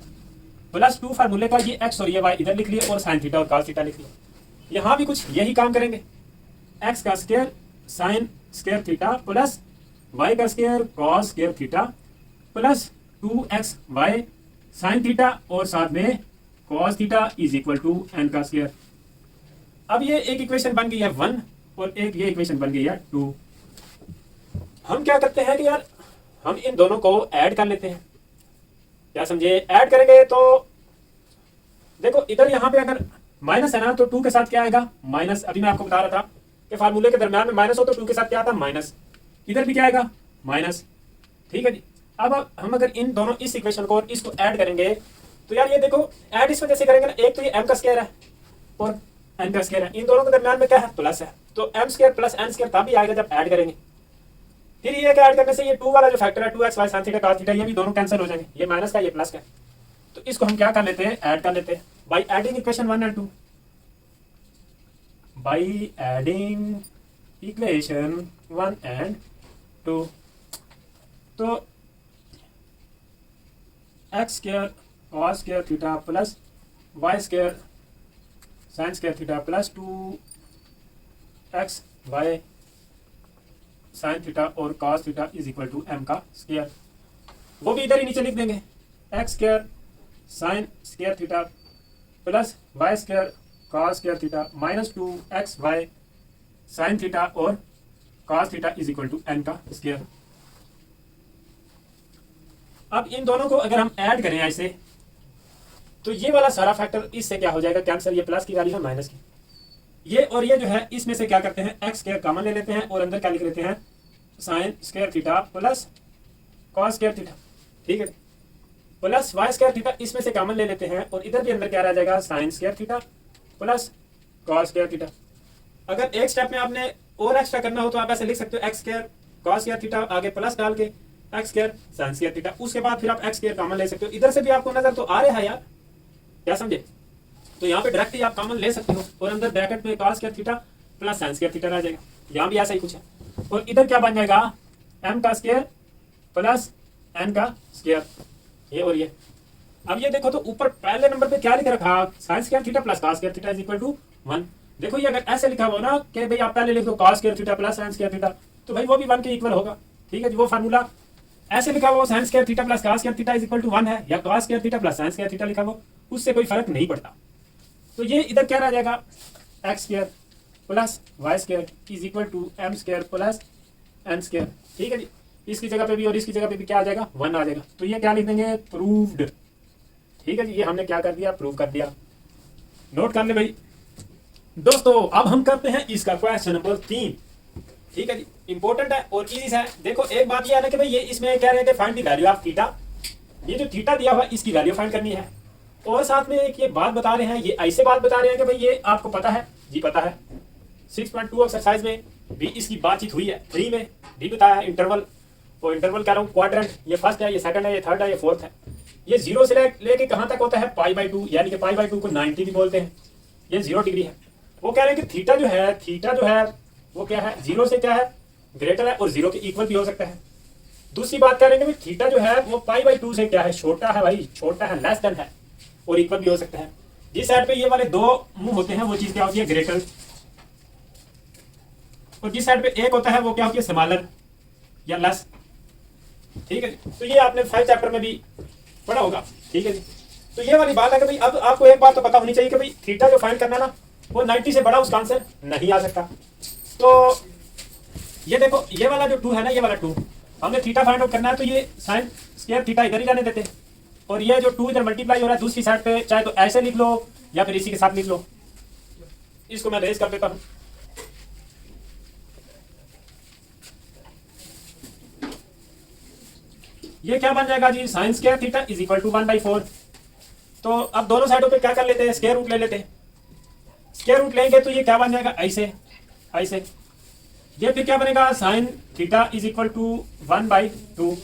प्लस 2 फार्मूले का ये x और ये y इधर लिख लिए और sin थीटा और cos थीटा लिख लिया। यहाँ भी कुछ यही काम करेंगे, x का square sin square theta plus y का square cos square theta plus 2xy sin theta और साथ में cos theta is equal to n का स्केयर। अब ये एक इक्वेशन बन गई है 1 और एक ये इक्वेशन बन गई है 2। हम क्या करते हैं कि यार हम इन दोनों को ऐड कर लेते हैं। क्या समझे, ऐड करेंगे तो देखो इधर यहाँ पे अगर माइनस है ना तो 2 के साथ क्या आएगा, माइनस। अभी मैं आपको बता रहा था कि फार्मूले के दरमियान में माइनस हो तो 2 के साथ क्या आता है, माइनस। इधर भी क्या आएगा, माइनस। ठीक है जी, अब हम अगर इन दोनों इस इक्वेशन को और इसको ऐड करेंगे तो यार ये देखो ऐड इस वजह से करेंगे ना, एक तो ये m का स्क्वायर है और n का स्क्वायर है, इन दोनों के दरमियान में क्या है, प्लस है, तो m square plus n square तभी आएगा जब ऐड करेंगे। फिर ये ऐड करने से ये 2 वाला जो फैक्टर है 2x y sin theta cos theta ये भी दोनों कैंसिल हो जाएंगे, ये माइनस का ये प्लस का। तो इसको हम क्या कर लेते हैं, ऐड कर लेते हैं by adding equation 1 and 2। By adding equation 1 and 2 तो x square cos square theta plus y square sin square theta plus 2x y sin theta और cos theta is equal to m का square. वो भी इधर ही नीचे लिख देंगे, x square sin square theta plus y square cos square theta minus 2xy sin theta और cos theta is equal to n का स्क्वायर। अब इन दोनों को अगर हम ऐड करें ऐसे तो ये वाला सारा फैक्टर इससे क्या हो जाएगा, कैंसर, ये प्लस की वैल्यू है माइनस की, ये और ये जो है इसमें से क्या करते हैं, एक्स स्क्वायर कॉमन ले लेते हैं और अंदर क्या लिख लेते हैं, sign square theta plus cos square theta. ठीक है, प्लस वाई स्क्वायर थीटा इसमें से कॉमन ले लेते हैं और इधर भी अंदर क्या रह जाएगा, sign square theta plus cos square theta. अगर एक स्टेप में आपने और एक्स्ट्रा करना हो तो आप ऐसे लिख सकते हो, x square cos square theta आगे प्लस डाल के x square sine square theta, उसके बाद फिर आप एक्स स्क्वायर कॉमन ले सकते हो। इधर से भी आपको नजर तो आ रहा है यार, क्या समझे, तो यहाँ पे डायरेक्ट ही आप कॉमन ले सकते हो और अंदर ब्रैकेट में cos square theta plus sin square theta रह जाएगा। यहाँ भी ऐसा ही कुछ है और इधर क्या बन जाएगा, m का स्क्वायर प्लस n का स्क्वायर, ये और ये। अब ये देखो तो ऊपर पहले नंबर पे क्या लिख रखा, sine square theta plus cos square theta is equal to 1। देखो ये अगर ऐसे लिखा हुआ ना कि भाई आप पहले लिख दो cos square theta plus sine square theta, तो भाई वो भी 1 के इक्वल होगा। ठीक है जी, वो फार्मूला ऐसे लिखा हुआ sine square theta plus cos square theta is equal to 1 है, या cos square theta plus sine square theta लिखा हुआ, उससे कोई फर्क नहीं पड़ता। तो ये इधर क्या रह जाएगा, x square plus Y square is equal to m square plus n square. ठीक है जी, इसकी जगह पे भी और इसकी जगह पे भी क्या आ जाएगा, 1 आ जाएगा। तो ये क्या लिख देंगे, प्रूव्ड। ठीक है जी, ये हमने क्या कर दिया, प्रूव कर दिया। नोट कर ले भाई दोस्तों। अब हम करते हैं इसका क्वेश्चन नंबर 3। ठीक है जी, इंपॉर्टेंट है और इजी है। देखो एक बात ये है ना कि भाई ये इसमें कह रहे हैं कि find the value of theta, ये जो थीटा दिया हुआ है इसकी वैल्यू फाइंड करनी है। और साथ में एक ये बात बता रहे हैं, ये ऐसे बात बता रहे हैं कि भाई ये आपको पता है जी, पता है 6.2 एक्सरसाइज में भी इसकी बातचीत हुई है, 3 में भी बताया है इंटरवल, और इंटरवल कह रहा हूँ क्वाड्रेंट, ये फर्स्ट है, ये सेकंड है, ये थर्ड है, ये फोर्थ है। ये 0 से लेके कहाँ तक होता है, π/2, यानी कि π/2 को 90 भी बोलते हैं। ये 0 डिग्री है। वो कह रहे हैं कि थीटा जो है वो क्या है, 0 से क्या है ग्रेटर है और 0 के इक्वल भी हो सकता है। दूसरी बात कह रहे हैं कि थीटा जो है वो π/2 से क्या है, छोटा है भाई, छोटा है, लेस देन है, और इक्वल भी हो सकता है। जिस साइड पे ये वाले 2 मुंह होते हैं वो चीज क्या होती है, ग्रेटर, और जिस साइड पे एक होता है वो क्या होती है, स्मॉलर या लेस। ठीक है, तो ये आपने 5 चैप्टर में भी पढ़ा होगा। ठीक है जी, तो ये वाली बात है कि भाई अब आपको एक बात तो पता होनी चाहिए कि भाई थीटा जो फाइंड करना ना वो 90 से बड़ा उसका आंसर नहीं आ सकता। तो ये देखो ये वाला जो 2 है ना, ये वाला 2 हमने थीटा फाइंड आउट करना है, तो ये साइन स्क्वायर थीटा इधर ही जाने देते, और ये जो 2 इधर मल्टीप्लाई हो रहा है दूसरी साइड पे, चाहे तो ऐसे लिख लो या फिर इसी के साथ लिख लो। इसको मैं रेज कर देता हूं। ये क्या बन जाएगा जी, sine square theta is equal to 1/4। तो अब दोनों साइडों पे क्या कर लेते हैं, स्क्वायर रूट ले लेते हैं। स्क्वायर रूट लेंगे तो ये क्या बन जाएगा, ऐसे ऐसे। ये फिर क्या बनेगा, sine theta is equal to 1/2।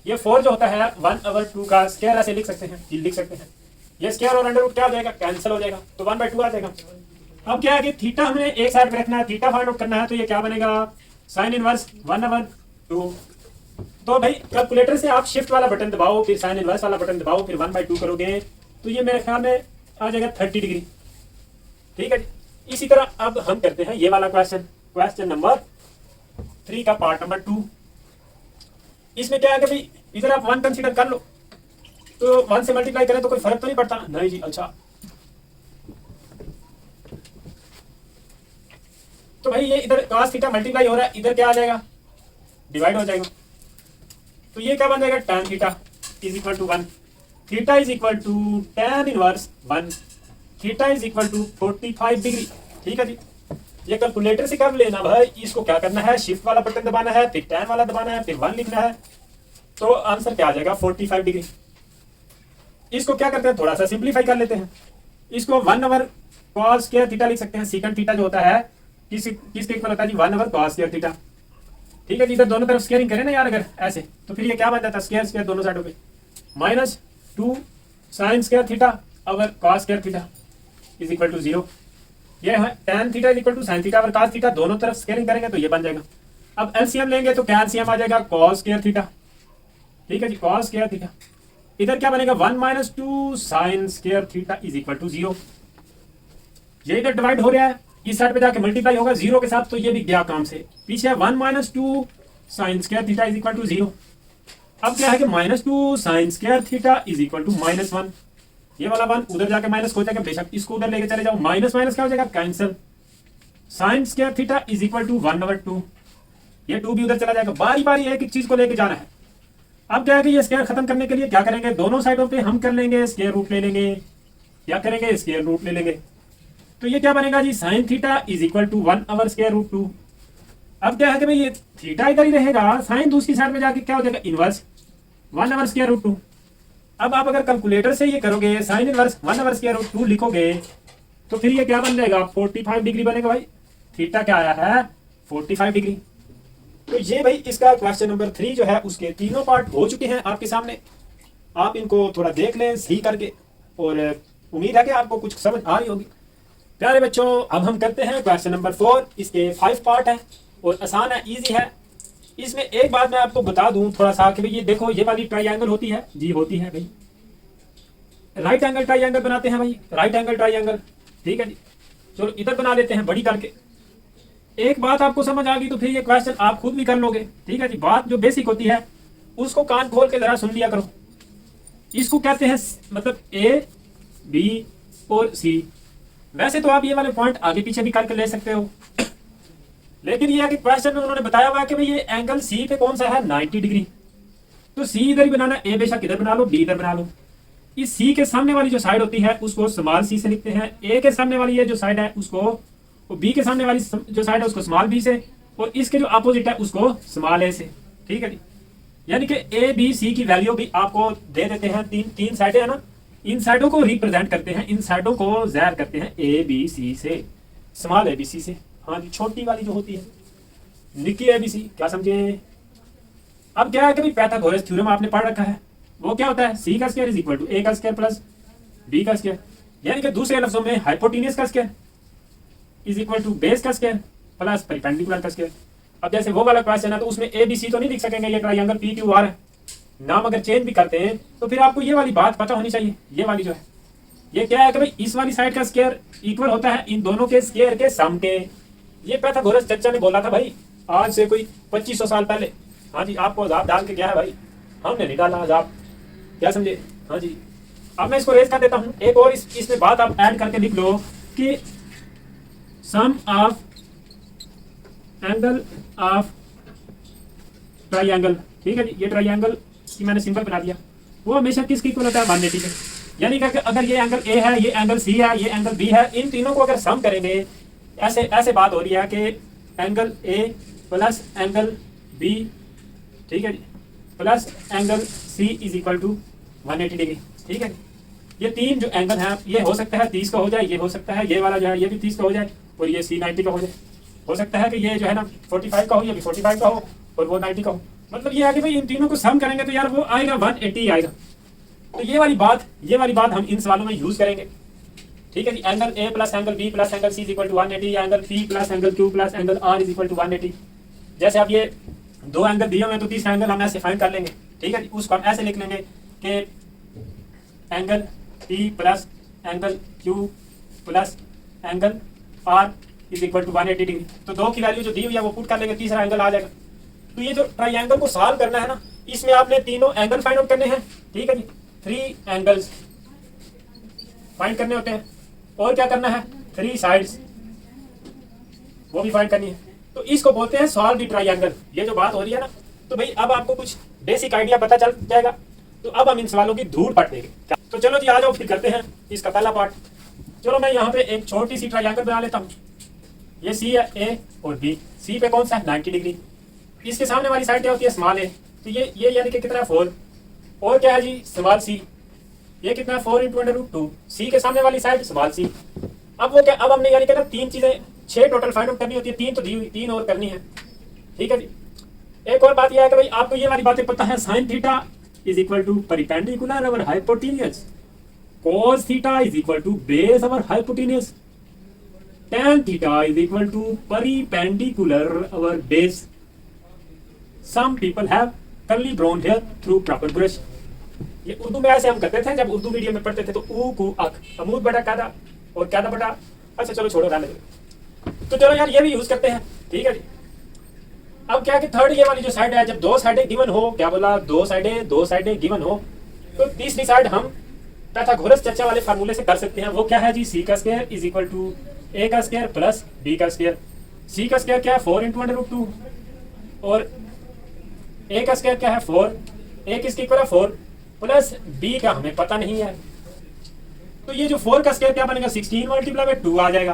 ये 4 जो होता है 1/2 का स्क्वायर ऐसे लिख सकते हैं, लिख सकते हैं। ये स्क्वायर और अंडर रूट क्या हो जाएगा, कैंसिल हो जाएगा, तो 1/2 आ जाएगा। अब क्या है कि थीटा हमें एक साइड पे रखना है, थीटा फाइंड आउट करना है, तो ये क्या बनेगा, साइन इनवर्स 1/2। तो भाई कैलकुलेटर से आप शिफ्ट वाला बटन दबाओ, फिर साइन इनवर्स वाला बटन दबाओ, फिर 1/2 करोगे तो ये मेरे ख्याल में आ जाएगा 30 डिग्री। ठीक है, इसी तरह अब हम करते हैं ये वाला क्वेश्चन नंबर 3 का पार्ट नंबर 2। इसमें क्या है कि भाई इधर आप 1 कंसीडर कर लो, तो 1 से मल्टीप्लाई करें तो कोई फर्क तो नहीं पड़ता, नहीं जी। अच्छा, तो भाई ये इधर cos थीटा मल्टीप्लाई हो रहा है, इधर क्या आ जाएगा, डिवाइड हो जाएगा। तो ये क्या बन जाएगा, tan theta is equal to 1, theta is equal to tan inverse 1, theta is equal to 45 degree. ठीक है जी, ये कैलकुलेटर से कर लेना भाई। इसको क्या करना है, शिफ्ट वाला बटन दबाना है, फिर tan वाला दबाना है, फिर 1 लिखना है, तो आंसर क्या आ जाएगा, 45 डिग्री। इसको क्या करते हैं, थोड़ा सा सिंप्लीफाई कर लेते हैं। इसको 1/cos स्क्वायर थीटा लिख सकते हैं। सीकंड थीटा जो होता है किसके इक्वल होता है जी, 1/cos स्क्वायर थीटा। ठीक है जी, इधर दोनों तरफ स्क्वायरिंग करें ना यार अगर ऐसे, तो फिर ये क्या बन जाता है, स्क्वायर स्क्वायर दोनों साइडों पे, -2 sine square theta over cos square theta is equal to 0। ये है tan theta is equal to sine theta over cos theta, दोनों तरफ स्क्वायरिंग करेंगे तो ये बन जाएगा। अब एलसीएम लेंगे तो क्या एलसीएम आ जाएगा, cos स्क्वायर थीटा। ठीक है जी, cos स्क्वायर थीटा। इधर क्या बनेगा, 1 - 2 sine square theta is equal to 0। ये इधर डिवाइड हो रहा है, इस साइड पे जाके मल्टीप्लाई होगा 0 के साथ, तो ये भी गया काम से। पीछे 1 - 2 sine square theta is equal to 0। अब क्या है कि -2 sine square theta is equal to -1। ये वाला 1 उधर जाके माइनस हो जाएगा, बेशक इसको उधर लेके चले जाओ, माइनस माइनस क्या हो जाएगा, cancel. Sine square theta is equal to 1/2। ये 2 भी उधर चला जाएगा। बारी बारी एक चीज को लेके जाना है। अब क्या है कि ये स्क्वायर खत्म करने के लिए क्या करेंगे, दोनों साइडों पे हम कर लेंगे स्क्वायर रूट ले लेंगे, क्या करेंगे, स्क्वायर रूट ले लेंगे। तो ये क्या बनेगा जी, sine theta is equal to 1/√2। अब क्या है कि भाई ये थीटा इधर ही रहेगा, साइन दूसरी साइड में जाके क्या हो जाएगा, इनवर्स 1/√2। अब आप अगर कैलकुलेटर से ये करोगे, साइन इनवर्स 1/√2 लिखोगे, तो फिर ये क्या बन जाएगा, 45 डिग्री बनेगा। भाई थीटा क्या आया है, 45 डिग्री। तो ये भाई इसका क्वेश्चन नंबर 3 जो है उसके तीनों पार्ट हो चुके हैं आपके सामने। आप इनको थोड़ा देख लें सही करके, और उम्मीद है कि आपको कुछ समझ आ रही होगी। प्यारे बच्चों, अब हम करते हैं क्वेश्चन नंबर 4। इसके 5 पार्ट हैं और आसान है, इजी है। इसमें एक बात मैं आपको बता दूं थोड़ा सा कि भाई ये देखो, ये वाली ट्रायंगल होती है जी, होती है भाई। राइट एंगल ट्राइंगल बनाते हैं भाई, राइट एंगल ट्राइंगल। ठीक है जी, चलो इधर बना लेते हैं बड़ी करके। एक बात आपको समझ आ गई तो फिर ये क्वेश्चन आप खुद भी कर लोगे। ठीक है जी, बात जो बेसिक होती है उसको कान खोल के जरा सुन लिया करो। इसको कहते हैं मतलब ए बी और सी। वैसे तो आप ये वाले पॉइंट आगे पीछे भी करके ले सकते हो, लेकिन ये है कि क्वेश्चन में उन्होंने बताया हुआ है कि भाई ये एंगल सी पे कौन सा है 90 डिग्री। तो सी इधर ही बनाना, ए बेशक इधर बना लो, बी इधर बना लो। इस सी के सामने वाली जो साइड होती है उसको स्मॉल सी से लिखते हैं, ए के सामने वाली ये जो साइड है उसको, और बी के सामने वाली जो साइड है उसको स्मॉल बी से, और इसके जो अपोजिट है उसको स्मॉल ए से। ठीक है जी, यानी कि ए बी सी की वैल्यू भी आपको दे देते हैं। तीन साइडें है ना, इन साइडों को रिप्रेजेंट करते हैं, इन साइडों को ज़ाहिर करते हैं ए बी सी से, स्मॉल ए बी सी से। हाँ जी, छोटी वाली जो होती है निकी ए बी सी, क्या समझे। अब क्या है कि पाइथागोरस थ्योरम आपने पढ़ रखा है, वो क्या होता है सी का square is equal to A का स्क्वायर प्लस बी का स्क्वायर, यानी कि दूसरे लफ्जों में हाइपोटेन्यूज का square is equal to base का स्क्वायर प्लस परपेंडिकुलर का स्क्वायर। अब जैसे वो वाला क्वेश्चन है तो उसमें ए बी सी तो नहीं लिख सकेंगे, ये ट्रायंगल पी क्यू आर है, नाम अगर चेंज भी करते हैं तो फिर आपको ये वाली बात पता होनी चाहिए। ये वाली जो है ये क्या है कि भाई इस वाली साइड का स्क्वायर इक्वल होता है इन दोनों के स्क्वायर के सम के। ये पाइथागोरस चर्चा ने बोला था भाई आज से कोई 2500 साल पहले। हाँ जी, आपको अजाब डाल के क्या है भाई, हमने नहीं डाला अजाब, क्या समझे। हाँ जी, अब मैं इसको रेज कर देता हूँ। एक और इसमें बात आप ऐड करके लिख लो कि sum of angle of triangle. ठीक है जी, ये ट्राइंगल की मैंने सिंबल बना दिया, वो हमेशा किसकी इक्वल होता है 180 के। यानी कि अगर ये एंगल ए है, ये एंगल सी है, ये एंगल बी है, इन तीनों को अगर सम करेंगे, ऐसे बात हो रही है कि angle A plus angle B, ठीक है जी, plus angle C is equal to 180 degree. ठीक है, ये तीन जो एंगल है ये हो सकता है 30 का हो जाए, ये हो सकता है ये वाला जो है ये भी 30 का हो जाए, और ये सी 90 का हो जाए। हो सकता है कि ये जो है ना 45 का हो, ये भी 45 का हो, और वो 90 का हो। मतलब ये है कि भाई इन तीनों को सम करेंगे तो यार वो आएगा 180 आएगा। तो ये वाली बात हम इन सवालों में यूज करेंगे। ठीक है जी, angle A plus angle B plus angle C is equal to 180, angle P plus angle Q plus angle R is equal to 180। जैसे अब ये दो एंगल दिए हुए हैं तो तीसरा एंगल हम ऐसे फाइंड कर लेंगे। ठीक है जी, उसको हम ऐसे लिख लेंगे कि angle P plus angle Q plus angle R is equal to 180 degree. तो दो की वैल्यू जो दी हुई है वो पुट कर लेंगे, तीसरा एंगल आ जाएगा। तो ये जो ट्राइंगल को सॉल्व करना है ना, इसमें आपने तीनों एंगल फाइंड आउट करने हैं। ठीक है जी, 3 एंगल्स फाइंड करने होते हैं, और क्या करना है 3 साइड्स वो भी फाइंड करनी है। तो इसको बोलते हैं सॉल्व द ट्राइंगल। ये जो बात हो रही है ना, तो भाई अब आपको कुछ बेसिक आइडिया पता चल जाएगा। तो अब हम इन सवालों की धूल पट देंगे। तो चलो जी आ जाओ फिर करते हैं इसका पहला पार्ट। चलो मैं यहाँ पे एक छोटी सी ट्राइंगल बना लेता हूँ। ये सी है ए और बी, सी पे कौन सा है 90 डिग्री। इसके सामने वाली साइड क्या होती है स्मॉल ए, तो ये यानी कि कितना है 4, और क्या है जी स्मॉल सी, ये कितना है 4 इंटू अंडर रूट 2। सी के सामने वाली साइड स्मॉल सी। अब वो क्या, अब हमने यानी कि ना 3 चीजें 6 टोटल फाइंड आउट करनी होती है, 3 तो दी हुई, 3 और करनी है। ठीक है जी, एक और बात यह है कि भाई आपको ये वाली बातें पता है, sine theta is equal to perpendicular over hypotenuse, cos theta is equal to base over hypotenuse, tan theta is equal to perpendicular over base. Some people have curly brown hair through proper brush. ये उर्दू में ऐसे हम करते थे जब Urdu medium में पढ़ते थे, तो ऊ कु अक, अमूद बटा कादा और कादा बटा, अच्छा चलो छोड़ो रहने दो। तो चलो यार ये भी यूज करते हैं। ठीक है जी, अब क्या कि थर्ड ये वाली जो साइड है, जब दो साइडें गिवन हो, क्या बोला दो साइडें गिवन हो, तो तीसरी साइड हम पाइथागोरस चर्चा वाले फार्मूले से कर सकते हैं। वो क्या है जी, सी का square is equal to A का स्क्वायर प्लस बी का स्क्वायर। सी का स्क्वायर क्या है 4 इंटू अंडर रूट 2, और ए का स्क्वायर क्या है 4, ए किसकी इक्वल है 4, प्लस बी का हमें पता नहीं है। तो ये जो 4 का स्क्वायर क्या बनेगा 16 मल्टीप्लाई बाय 2 आ जाएगा।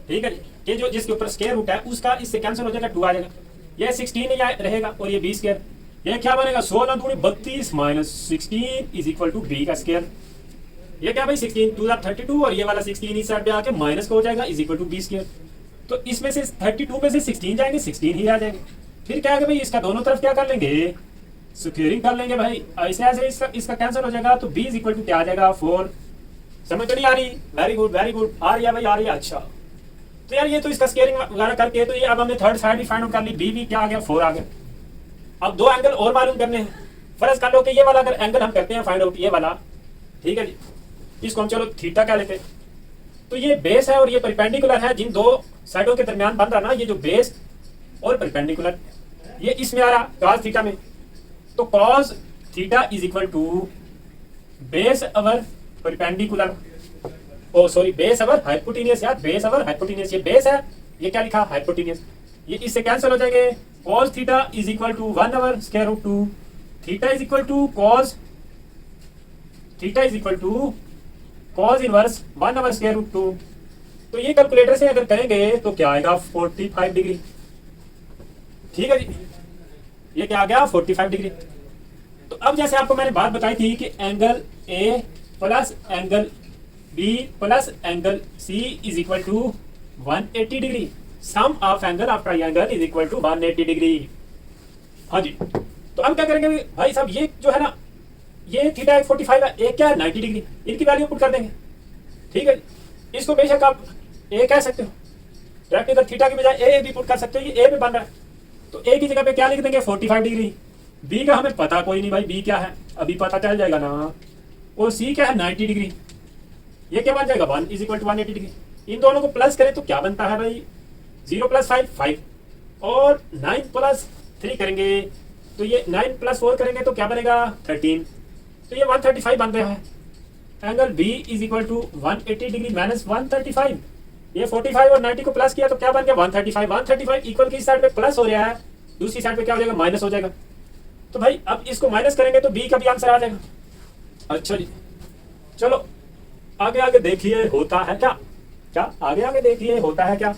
ठीक है, ये जो जिसके ऊपर स्क्वायर रूट है उसका इससे कैंसिल हो जाएगा, 2 आ जाएगा। ये 16 ही रहेगा, और ये बी स्क्वायर, ये क्या बनेगा 16 दूनी 32 minus 16 is equal to b का स्क्वायर। ये क्या भाई 16 2 32, और ये वाला 16 इस साइड पे आके माइनस का हो जाएगा is equal to b square. तो इसमें से 32 में से 16 जाएंगे, 16 ही आ जाएंगे। फिर क्या है भाई इसका दोनों तरफ क्या कर लेंगे, स्क्वेयरिंग कर लेंगे भाई, ऐसे ऐसे इसका कैंसिल हो जाएगा। तो बी इज इक्वल टू क्या आ जाएगा 4। समझ तो नहीं आ रही, वेरी गुड वेरी गुड, आ रही है भाई आ रही है। अच्छा तो यार ये तो इसका स्क्वेयरिंग वगैरह करके, तो ये अब हमने थर्ड साइड भी फाइंड आउट कर ली, बी भी क्या आ गया 4 आ गया। अब 2 एंगल और मालूम करने हैं। फर्ज कर लो कि ये वाला अगर एंगल हम करते हैं फाइंड आउट, ये वाला, ठीक है जी, इसको हम चलो थीटा कह लेते हैं। तो ये बेस है और ये परपेंडिकुलर है, जिन दो साइडों के दरमियान बन रहा ना ये जो बेस और परपेंडिकुलर, ये इसमें आ रहा cos थीटा में। तो cos theta is equal to base over perpendicular, oh sorry base over hypotenuse, यार बेस अवर हाइपोटेनियस, ये बेस है, ये क्या लिखा हाइपोटेनियस, ये इससे कैंसिल हो जाएंगे। cos theta is equal to 1 over square root 2, theta is equal to cos theta is equal to cos inverse 1 over square root 2। तो ये कैलकुलेटर से अगर करेंगे तो क्या आएगा 45 डिग्री। ठीक है जी, ये क्या आ गया 45 डिग्री। तो अब जैसे आपको मैंने बात बताई थी कि angle A plus angle B plus angle C is equal to 180 degree, sum of angle of triangle is equal to 180 degree. हाँ जी, तो अब क्या करेंगे भाई साहब, ये जो है ना ये थीटा 45 है, एक क्या है 90 डिग्री, इनकी वैल्यू पुट कर देंगे। ठीक है, इसको बेशक आप ए कह सकते हो, डायरेक्ट इधर थीटा की बजाय ए भी पुट कर सकते हो, ये ए में बन रहा है तो ए की जगह पे क्या लिख देंगे 45 डिग्री। बी का हमें पता कोई नहीं भाई, बी क्या है अभी पता चल जाएगा ना, और सी क्या है 90 डिग्री, ये क्या बन जाएगा 1 इज इक्वल टू 180 डिग्री। इन दोनों को प्लस करें तो क्या बनता है भाई 0 प्लस 5 5 और 9 प्लस 3 करेंगे तो ये 9 प्लस 4 करेंगे तो क्या बनेगा 13, तो ये 135 बन रहा है। Angle B is equal to 180 degree minus 135, ये 45 और 90 को प्लस किया तो क्या बन गया 135। 135 इक्वल की साइड पे प्लस हो रहा है, दूसरी साइड पे क्या हो जाएगा माइनस हो जाएगा। तो भाई अब इसको माइनस करेंगे तो बी का भी आंसर आ जाएगा। अच्छा जी, चलो आगे आगे देखिए होता है क्या, क्या आगे आगे देखिए होता है क्या।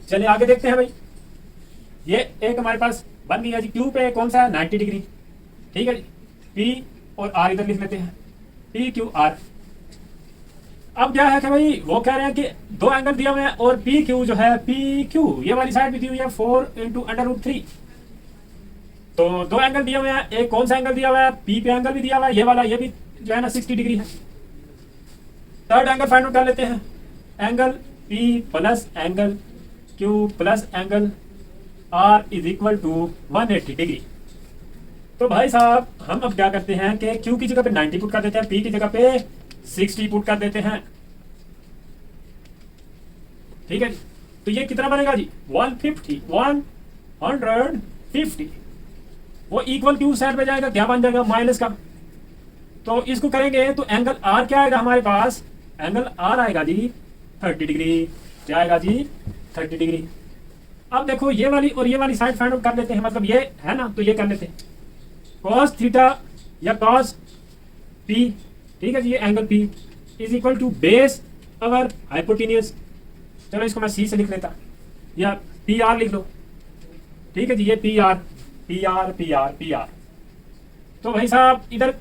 चलिए आगे देखते हैं भाई, ये एक हमारे पास बन गया जी, क्यू पे कौन सा है 90 डिग्री। ठीक है जी, पी और आर इधर लिख लेते हैं, पी क्यू आर। अब क्या है कि भाई वो कह रहे हैं कि दो एंगल दिया हुआ है और पी क्यू जो है पी क्यू ये वाली साइड भी दी हुई है 4 इंटू अंडर रूट 3। तो दो एंगल दिया हुआ है, एक कौन सा एंगल दिया हुआ है पी पे एंगल भी दिया हुआ है, ये वाला ये भी जो है ना 60 डिग्री है। थर्ड एंगल फाइंड आउट कर लेते हैं, angle P plus angle Q plus angle R is equal to 180 degree. तो भाई साहब हम अब क्या करते हैं कि क्यू की जगह पे 90 पुट कर देते हैं, पी की जगह पे 60 पुट कर देते हैं। ठीक है जी, तो ये कितना बनेगा जी 150 वो इक्वल क्यू साइड पे जाएगा, क्या बन जाएगा माइनस का। तो इसको करेंगे तो एंगल आर क्या आएगा हमारे पास, एंगल आर आएगा जी 30 डिग्री, क्या आएगा जी 30 डिग्री। अब देखो ये वाली और ये वाली साइड फाइंड आउट कर लेते हैं, मतलब ये है ना तो ये कर लेते हैं cos थीटा या cos p। ठीक है जी, ये angle p is equal to base over hypotenuse, चलो इसको मैं c से लिख लेता या पी आर लिख लो। ठीक है जी, ये P R P R P R P R. तो भाई साहब इधर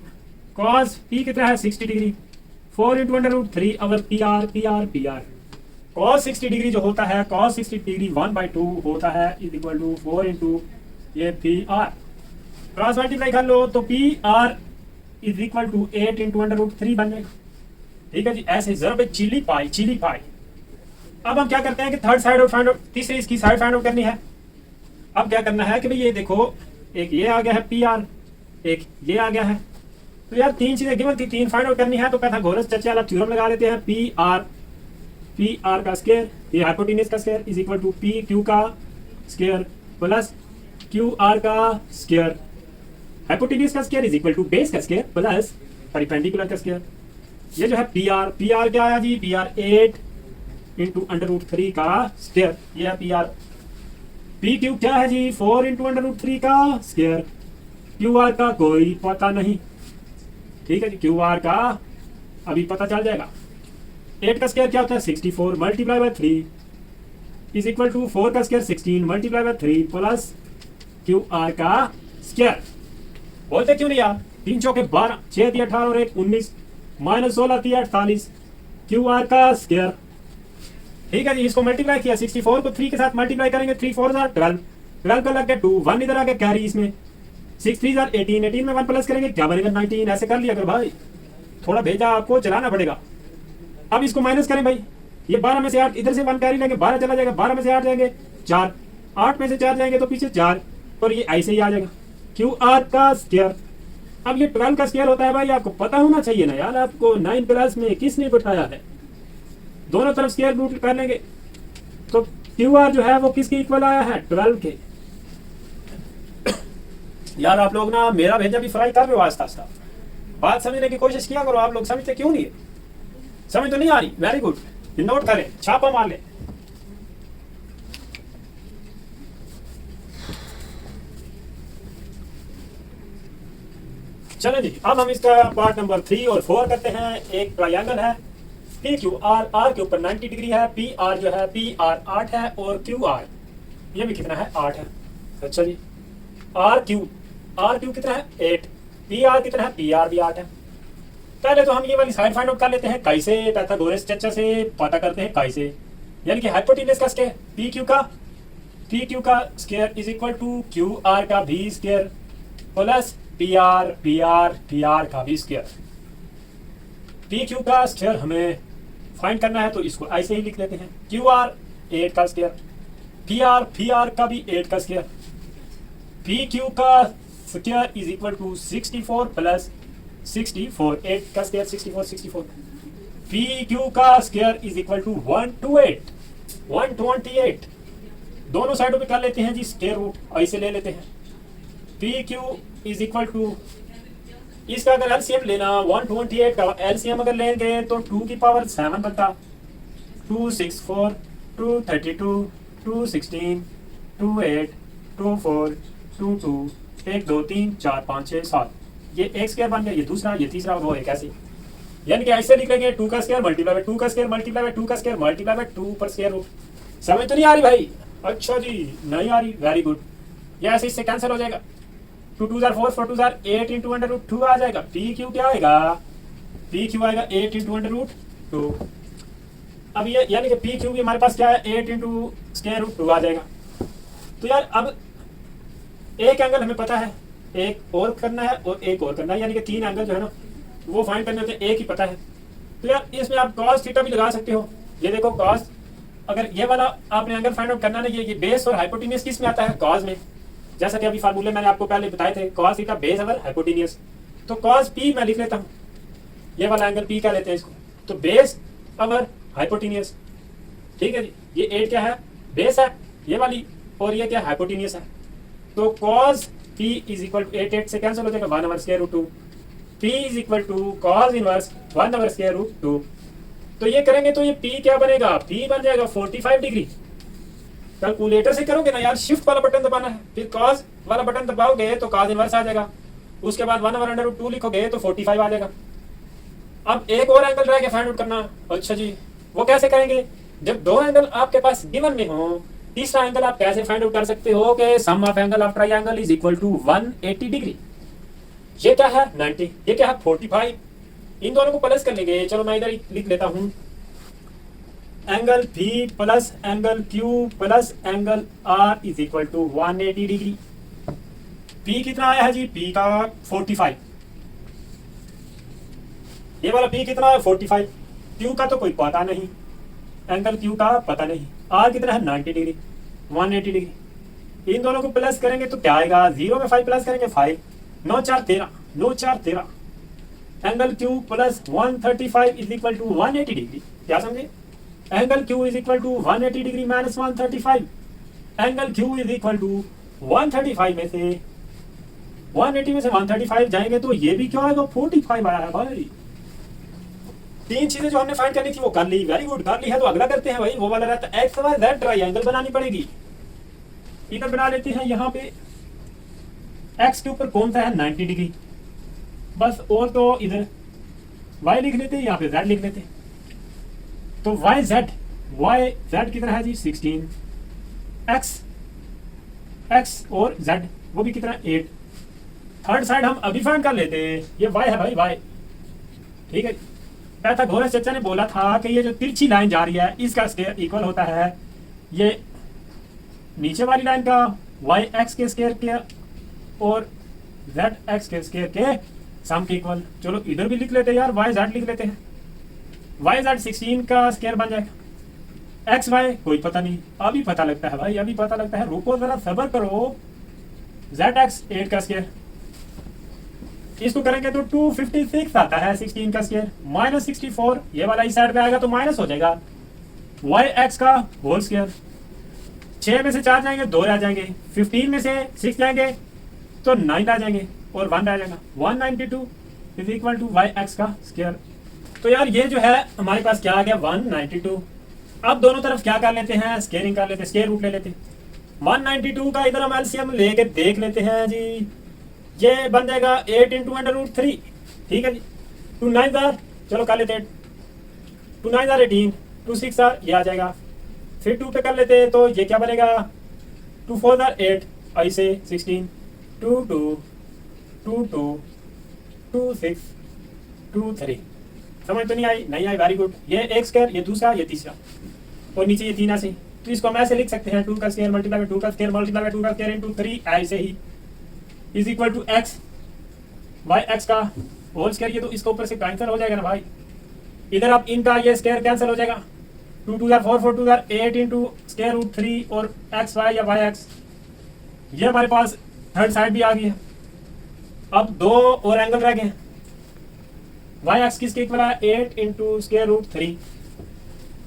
cos p कितना है 60 degree, 4 into under root 3 over P R P R P R. cos 60 degree जो होता है cos 60 डिग्री 1/2 होता है इज इक्वल टू 4 इंटू ये पी आर, क्रॉस मल्टीप्लाई कर लो तो P R is equal to 8 into under root 3 बन जाएगा। ठीक है जी, ऐसे जरूर चिली पाई चिली पाई। अब हम क्या करते हैं कि third side out find out, तीसरी इसकी साइड फाइंड आउट करनी है। अब क्या करना है कि भाई ये देखो एक ये आ गया है पी आर, एक ये आ गया है, तो यार तीन चीजें गिवन थी, तीन फाइंड आउट करनी है। तो पाइथागोरस चर्चा वाला थ्योरम लगा लेते हैं, पी आर का स्क्वायर ये हाइपोटेनस का square is equal to P Q का स्क्वायर प्लस क्यू आर का स्क्वायर, हाइपोटेनस का square is equal to base का स्क्वायर प्लस परपेंडिकुलर का स्क्वायर। ये जो है पी आर क्या आया जी P R 8 into under root 3 का स्क्वायर, ये है पी आर। पी क्यू क्या है जी 4 इंटू अंडर रूट 3 का स्क्वायर, क्यू आर का कोई पता नहीं। ठीक है जी, क्यू आर का अभी पता चल जाएगा। 8 का स्क्वायर क्या होता है 64 multiply by 3 is equal to 4 का square 16 multiply by 3 plus Q R का स्क्वायर। बोलते क्यों नहीं यार, 3 चौके 12, 6 दिया 18 और 1 19 माइनस 16 दिया 48 क्यू आर का स्क्वायर। ठीक है जी, इसको मल्टीप्लाई किया 64 को 3 के साथ मल्टीप्लाई करेंगे, 3 4 12, 12 का लग गया 2, 1 इधर आ गया कैरी इसमें, 6 3 18, 18 में 1 प्लस करेंगे क्या बनेगा 19। ऐसे कर लिया अगर भाई, थोड़ा भेजा आपको चलाना पड़ेगा। अब इसको माइनस करें भाई, ये 12 में से 8 इधर से 1 कैरी लेंगे 12 चला जाएगा, 12 में से 8 जाएंगे 4, 8 में से 4 जाएंगे तो पीछे 4 और ये ऐसे ही आ जाएगा क्यू आर का स्क्वायर। अब ये 12 का स्क्वायर होता है भाई, आपको पता होना चाहिए ना यार, आपको 9 क्लास में किसने बिठाया है। दोनों तरफ स्क्वायर रूट कर लेंगे तो क्यू आर जो है वो किसके इक्वल आया है, 12 के। यार आप लोग ना मेरा भेजा भी फ्राई कर रहे हो आस्ता आस्ता, बात समझने की कोशिश किया करो। आप लोग समझते क्यों नहीं है, समझ तो नहीं आ रही, वेरी गुड, नोट करें, छापा मार ले। चलो जी, अब हम इसका पार्ट नंबर 3 और 4 करते हैं। एक ट्रायंगल है पी क्यू आर, आर के ऊपर 90 डिग्री है, पी आर जो है पी आर 8 है और क्यू आर ये भी कितना है, 8 है। अच्छा जी, आर क्यू कितना है, 8, पी आर कितना है, पी आर भी 8 है। पहले तो हम ये वाली साइड फाइंड आउट कर लेते हैं, कैसे, पाइथागोरस स्ट्रक्चर से पता करते हैं कैसे, यानी कि हाइपोटेन्यूज का स्क्वायर पी क्यू का square is equal to Q R का भी स्क्वायर प्लस पी आर का भी स्क्वायर। पी क्यू का स्क्वायर हमें फाइंड करना है तो इसको ऐसे ही लिख लेते हैं, क्यू आर 8 का स्क्वायर, पी आर का भी 8 का स्क्वायर, पी क्यू का square is equal to 64 plus 64, 8 का स्क्वायर 64, पी क्यू का स्क्वायर इज इक्वल टू 128। दोनों साइडों पे कर लेते हैं जी स्क्वायर रूट, ऐसे ले लेते हैं। P Q is equal to, इसका अगर एलसीएम लेना 128 का एलसीएम अगर लेंगे तो 2 की पावर 7 बनता, 264, 232, 216, 28, 24, 22, 1 2 3 4 5 6 7, ये एक स्क्वायर बन गया, ये दूसरा, ये तीसरा, वो एक ऐसे, यानी कि ऐसे लिख लेंगे 2 का स्क्वायर मल्टीप्लाई बाय 2 का स्क्वायर मल्टीप्लाई बाय 2 का स्क्वायर मल्टीप्लाई बाय 2 पर स्क्वायर रूट। समझ तो नहीं आ रही भाई? अच्छा जी, नहीं आ रही, वेरी गुड। ये ऐसे इससे कैंसिल हो जाएगा, 2 2 4 4 4 2 8 इंटू अंडर रूट 2 आ जाएगा। पी क्यू क्या आएगा, पी क्यू आएगा 8 इंटू अंडर रूट 2। अब ये यानी कि पी क्यू भी हमारे पास क्या है, 8 इंटू स्क्वायर रूट 2 आ जाएगा। तो यार अब एक एंगल हमें पता है, एक और करना है और एक और करना है, यानी कि 3 एंगल जो है ना वो फाइंड करने होते हैं, एक ही पता है। तो यार इसमें आप कॉस थीटा भी लगा सकते हो। ये देखो कॉस, अगर ये वाला आपने एंगल फाइंड आउट करना ना, ये बेस और हाइपोटेन्यूज किस में आता है, कॉस में। जैसा कि अभी फार्मूले मैंने आपको पहले बताए थे, cos theta base over hypotenuse, तो कॉस पी मैं लिख लेता हूँ, ये वाला एंगल पी क्या लेते हैं इसको, तो बेस अवर हाइपोटेन्यूज। ठीक है जी, ये 8 क्या है, बेस है ये वाली, और ये क्या हाइपोटेन्यूज है। तो cos P is equal to 8 से कैंसिल हो जाएगा, 1 over square root 2, P is equal to cos inverse 1 over square root 2। तो ये करेंगे तो ये पी क्या बनेगा, पी बन जाएगा 45 डिग्री। कैलकुलेटर से करोगे ना यार, शिफ्ट वाला बटन दबाना है, फिर कॉस वाला बटन दबाओगे तो कॉस इनवर्स आ जाएगा, उसके बाद 1 ओवर अंडर रूट 2 लिखोगे तो 45 आ जाएगा। अब एक और एंगल रह गया फाइंड आउट करना। अच्छा जी, वो कैसे करेंगे, जब 2 एंगल आपके पास गिवन में हो, तीसरा एंगल आप कैसे फाइंड आउट कर सकते हो कि sum of angle of triangle is equal to 180 degree. ये क्या है 90, ये क्या है 45, इन दोनों को प्लस कर लेंगे। चलो मैं इधर लिख लेता हूं, angle P plus angle Q plus angle R is equal to 180 degree. P कितना आया है जी, P का 45, ये वाला P कितना है 45, Q का तो कोई पता नहीं, एंगल Q का पता नहीं, R कितना है 90 डिग्री, 180 डिग्री। इन दोनों को प्लस करेंगे तो क्या आएगा, 0 में 5 प्लस करेंगे 5, 9 4 13, 9 4 13, angle Q plus 135 is equal to 180 degree. क्या समझे, angle Q is equal to 180 degree minus 135, angle Q is equal to 135 में से 180 में से 135 जाएंगे तो ये भी क्या आएगा 45 आया है भाई। 3 चीजें जो हमने फाइंड करनी थी वो कर ली, वेरी गुड, कर ली है। तो अगला करते हैं भाई, वो वाला रहता है एक्स वाई जेड ट्रायंगल बनानी पड़ेगी। इधर बना लेते हैं, यहाँ पे एक्स के ऊपर कौन सा है 90 डिग्री बस, और तो इधर वाई लिख लेते हैं, यहाँ पे जेड लिख लेते हैं। तो वाई जेड कितना है जी 16, एक्स और जेड वो भी कितना 8। थर्ड साइड हम अभी फाइंड कर लेते हैं, ये वाई है भाई, वाई। ठीक है, पाइथागोरस चचा ने बोला था कि ये जो तिरछी लाइन जा रही है इसका स्क्वायर इक्वल होता है ये नीचे वाली लाइन का वाई एक्स के स्क्वायर के और जेड एक्स के स्क्वायर के सम के इक्वल। चलो इधर भी लिख लेते हैं यार, वाई जेड लिख लेते हैं, वाई जेड 16 का स्क्वायर बन जाएगा, एक्स वाई कोई पता नहीं, अभी पता लगता है भाई, अभी पता लगता है, रुको जरा सब्र करो। जेड एक्स 8 का स्क्वायर, इसको करेंगे तो 256 आता है 16 का स्क्वायर माइनस 64, ये वाला इस साइड पे आएगा तो माइनस हो जाएगा वाई एक्स का होल स्क्वायर। 6 में से 4 जाएंगे 2 रह जाएंगे, 15 में से 6 जाएंगे तो 9 रह जाएंगे और 1 रह जाएगा। 192 is equal to y x का स्क्वायर। तो यार ये जो है हमारे पास क्या आ गया 192। अब दोनों तरफ क्या कर लेते हैं, स्क्वायरिंग कर लेते हैं, स्क्वायर रूट ले लेते हैं। 192 का इधर हम एलसीएम लेके देख लेते हैं जी, ये बन जाएगा 8 इंटू अंडर रूट 3, ठीक है जी। 2 9 जार, चलो कर लेते हैं, 2 9 जार 18, 2 6 जार ये आ जाएगा, फिर 2 पे कर लेते हैं तो ये क्या बनेगा 2 4 जार 8, ऐसे 16, 2 2 2 2 2 6 2 3। समझ तो नहीं आई? नहीं आई, वेरी गुड। ये एक स्क्वायर, ये दूसरा, ये तीसरा और नीचे ये 3 ऐसे। तो इसको हम ऐसे लिख सकते हैं 2 का स्क्वायर मल्टीप्लाई बाय 2 का स्क्वायर मल्टीप्लाई बाय 2 का स्क्वायर इनटू 3 ऐसे ही is equal to x y x का होल स्क्वायर। ये तो इसके ऊपर से कैंसिल हो जाएगा ना भाई, इधर आप इनका ये स्क्वायर कैंसिल हो जाएगा। 2 2 जार 4 4 2 जार 8 इंटू स्क्वायर रूट 3 और एक्स वाई या वाई एक्स, ये हमारे पास थर्ड साइड भी आ गई है। अब 2 और एंगल रह गए हैं। वाई एक्स किसके इक्वल है 8 इंटू स्क्वायर रूट 3।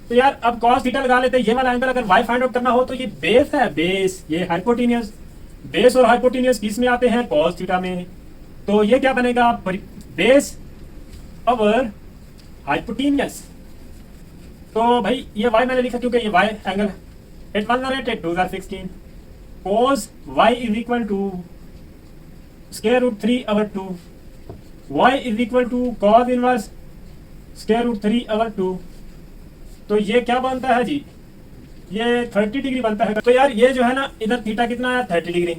तो यार अब cos थीटा लगा लेते हैं। ये वाला एंगल अगर y फाइंड आउट करना हो तो ये बेस है, बेस, ये हाइपोटेनियस। बेस और हाइपोटेनियस किस में आते हैं, cos थीटा में। तो ये क्या बनेगा बेस ओवर हाइपोटेनियस। तो भाई ये y मैंने लिखा क्योंकि ये y एंगल है। 8 1 जार 8 8 2 जार 16 cos y is equal to square root 3 over 2, y is equal to cos inverse square root 3 over 2। तो ये क्या बनता है जी, ये 30 डिग्री बनता है। तो यार ये जो है ना इधर थीटा कितना है 30 डिग्री।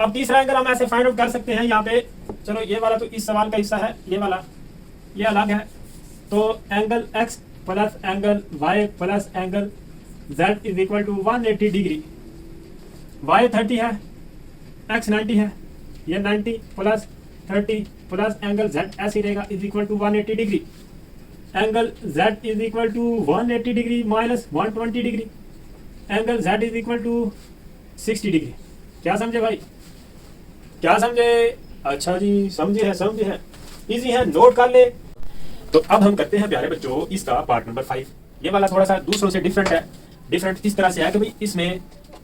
अब तीसरा एंगल हम ऐसे फाइंड आउट कर सकते हैं यहाँ पे। चलो ये वाला तो इस सवाल का हिस्सा है, ये वाला ये अलग है। तो angle x plus angle y plus angle z is equal to 180 degree. y 30 है, x 90 है, ये 90 प्लस 30 प्लस एंगल z ऐसे रहेगा is equal to 180 degree. Angle z is equal to 180 degree minus 120 degree. Angle z is equal to 60 degree. क्या समझे भाई, क्या समझे? अच्छा जी समझे है, इजी है, नोट कर ले। तो अब हम करते हैं प्यारे बच्चों इसका पार्ट नंबर 5। ये वाला थोड़ा सा दूसरों से डिफरेंट है। डिफरेंट इस तरह से है कि भाई इसमें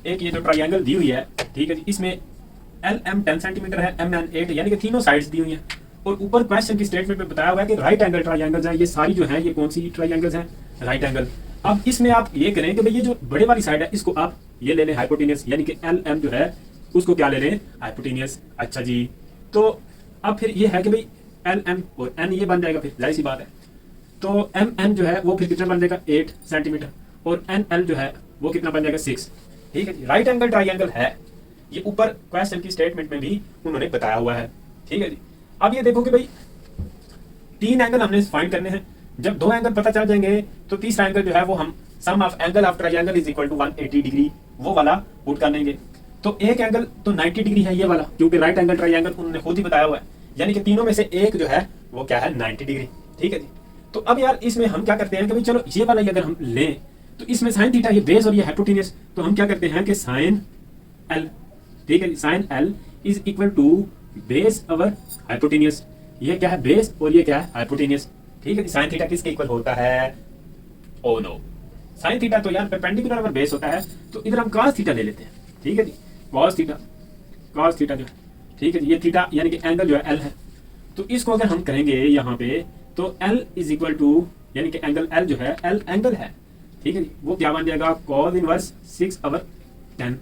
एक ये जो ट्राइंगल दी हुई है, ठीक है जी, इसमें एल एम 10 सेंटीमीटर है, एम एन 8, यानी कि तीनों साइड्स दी हुई हैं। और ऊपर क्वेश्चन की स्टेटमेंट में बताया हुआ है कि राइट एंगल ट्राइंगल्स हैं। ये सारी जो हैं ये कौन सी ट्राइंगल्स हैं, राइट एंगल। अब इसमें आप ये करें कि भाई ये जो बड़े वाली साइड है इसको आप ये ले लें हाइपोटेनियस, यानी कि एल एम जो है उसको क्या ले लें हाइपोटेनियस। अच्छा जी, तो अब फिर ये है कि भाई एल एम और एन ये बन जाएगा, फिर जाहिर सी बात है। तो एम एन जो है वो फिर कितना बन जाएगा 8 सेंटीमीटर और एन एल जो है वो कितना बन जाएगा 6, ठीक है जी। राइट एंगल ट्राइंगल है, ये ऊपर क्वेश्चन की स्टेटमेंट में भी उन्होंने बताया हुआ है, ठीक है जी। अब ये देखो कि भाई 3 एंगल हमने फाइंड करने हैं। जब 2 एंगल पता चल जाएंगे तो तीसरा एंगल जो है वो हम sum of angle of triangle is equal to 180 degree वो वाला पुट कर लेंगे। तो एक एंगल तो 90 डिग्री है ये वाला, क्योंकि राइट एंगल ट्रायंगल उन्होंने खुद ही बताया हुआ है, यानी कि तीनों में से एक जो है वो क्या है 90 डिग्री, ठीक है जी। तो अब यार इसमें हम क्या करते हैं कि भाई चलो ये वाला अगर हम लें तो इसमें साइन थीटा ये बेस और ये हाइपोटेनियस, तो हम क्या करते हैं कि साइन एल, ठीक है जी, sine L is equal to base over hypotenuse. ये क्या है बेस और ये क्या है हाइपोटेनियस, ठीक है। साइन थीटा किसके इक्वल होता है, ओ नो, साइन थीटा तो यार परपेंडिकुलर अगर बेस होता है तो इधर हम cos थीटा ले लेते हैं, ठीक है जी। cos थीटा जो है, ठीक है जी, ये थीटा यानी कि एंगल जो है एल है। तो इसको अगर हम करेंगे यहाँ पे तो एल इज इक्वल टू यानी कि एंगल एल जो है एल एंगल है, ठीक है जी, वो क्या बन जाएगा cos इनवर्स 6/10,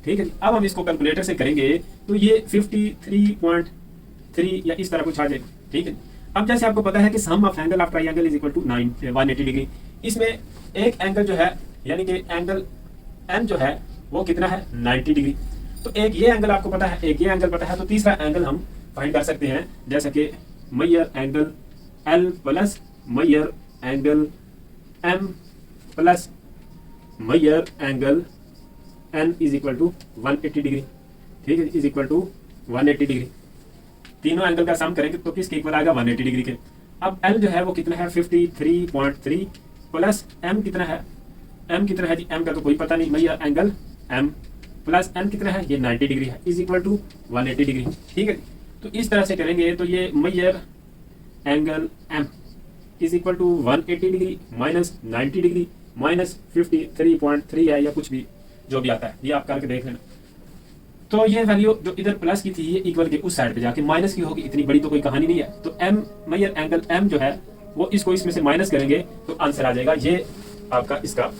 ठीक है जी। अब हम इसको कैलकुलेटर से करेंगे तो ये 53.3 या इस तरह कुछ आ जाएगा, ठीक है। अब जैसे आपको पता है कि sum of angle of triangle is equal to 180 degree. इसमें एक एंगल जो है यानी कि एंगल एन जो है वो कितना है 90 डिग्री। तो एक ये एंगल आपको पता है, एक ये एंगल पता है, तो तीसरा एंगल हम फाइंड कर सकते हैं, जैसे कि measure angle L plus measure angle M plus measure angle N is equal to 180 degree, ठीक है, इज इक्वल टू 180 डिग्री। तीनों एंगल का सम करेंगे तो किसके इक्वल आएगा 180 डिग्री के। अब एल जो है वो कितना है 53.3 प्लस एम कितना है, एम कितना है जी, एम का तो कोई पता नहीं, Maihar angle M plus N कितना है ये 90 डिग्री है, इज इक्वल टू 180 डिग्री, ठीक है। तो तो इस तरह से करेंगे तो ये major angle m is equal to 180 degree minus 90 degree minus 53.3 है या कुछ भी जो भी आता है, ये आप करके देख लेना। तो ये वैल्यू जो इधर प्लस की थी ये इक्वल के उस साइड पे जाके माइनस की होगी, इतनी बड़ी तो कोई कहानी नहीं है। तो एम मेजर एंगल एम जो है वो इसको इसमें से माइनस करेंगे तो आंसर आ जाएगा। ये आपका इसका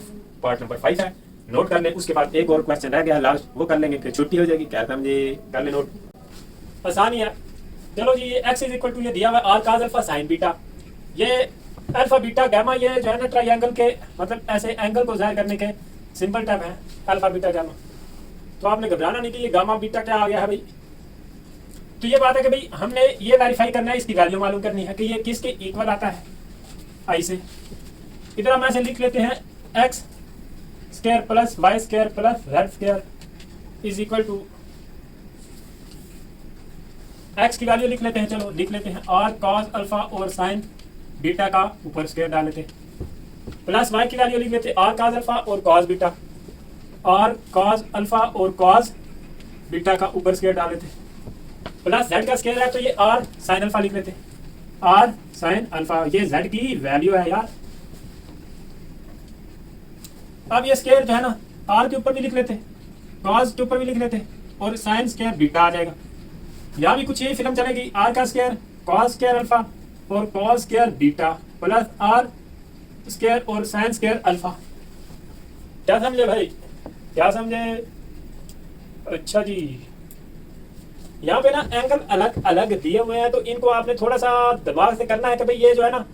पार्ट नंबर 5 है, नोट कर लें। उसके बाद एक और क्वेश्चन रह गया लास्ट, वो कर लेंगे फिर छुट्टी हो जाएगी। क्या समझे, कर ले नोट, आसानी है। चलो जी, ये x इज इक्वल टू ये दिया हुआ r cos alpha sine beta, ये अल्फा बीटा गामा, ये जो है ना ट्राइंगल के मतलब ऐसे एंगल को जाहिर करने के सिंपल टर्म है अल्फा बीटा गामा। तो आपने घबराना नहीं कि ये गामा बीटा क्या आ गया है भाई। तो ये बात है कि भाई हमने ये वेरीफाई करना है, इसकी वैल्यू मालूम करनी है कि ये किसके इक्वल आता है आई से। इधर हम ऐसे लिख लेते हैं x square plus Y square plus Z square is equal to x की वैल्यू लिख लेते हैं। चलो लिख लेते हैं आर कॉस अल्फा और साइन बीटा का ऊपर स्क्वायर डाल लेते हैं, प्लस वाई की वैल्यू लिख लेते हैं आर कॉस अल्फा और cos beta, R cos alpha और कॉस बीटा का ऊपर स्क्वायर डाल लेते हैं, प्लस जेड का स्क्वायर है तो ये आर साइन अल्फा लिख लेते हैं, आर साइन अल्फा, ये जेड की वैल्यू है यार। अब ये स्क्वायर जो है ना आर के ऊपर भी लिख लेते हैं, कॉस के ऊपर भी लिख लेते हैं और साइन स्क्वायर बीटा आ जाएगा। यहाँ भी कुछ यही फिल्म चलेगी, आर का स्क्वायर कॉस स्क्वायर अल्फा और cos square beta plus R square और साइन स्क्वायर अल्फा। क्या समझे भाई, क्या समझे? अच्छा जी, यहाँ पे ना एंगल अलग अलग दिए हुए हैं तो इनको आपने थोड़ा सा दिमाग से करना है कि भाई ये जो है ना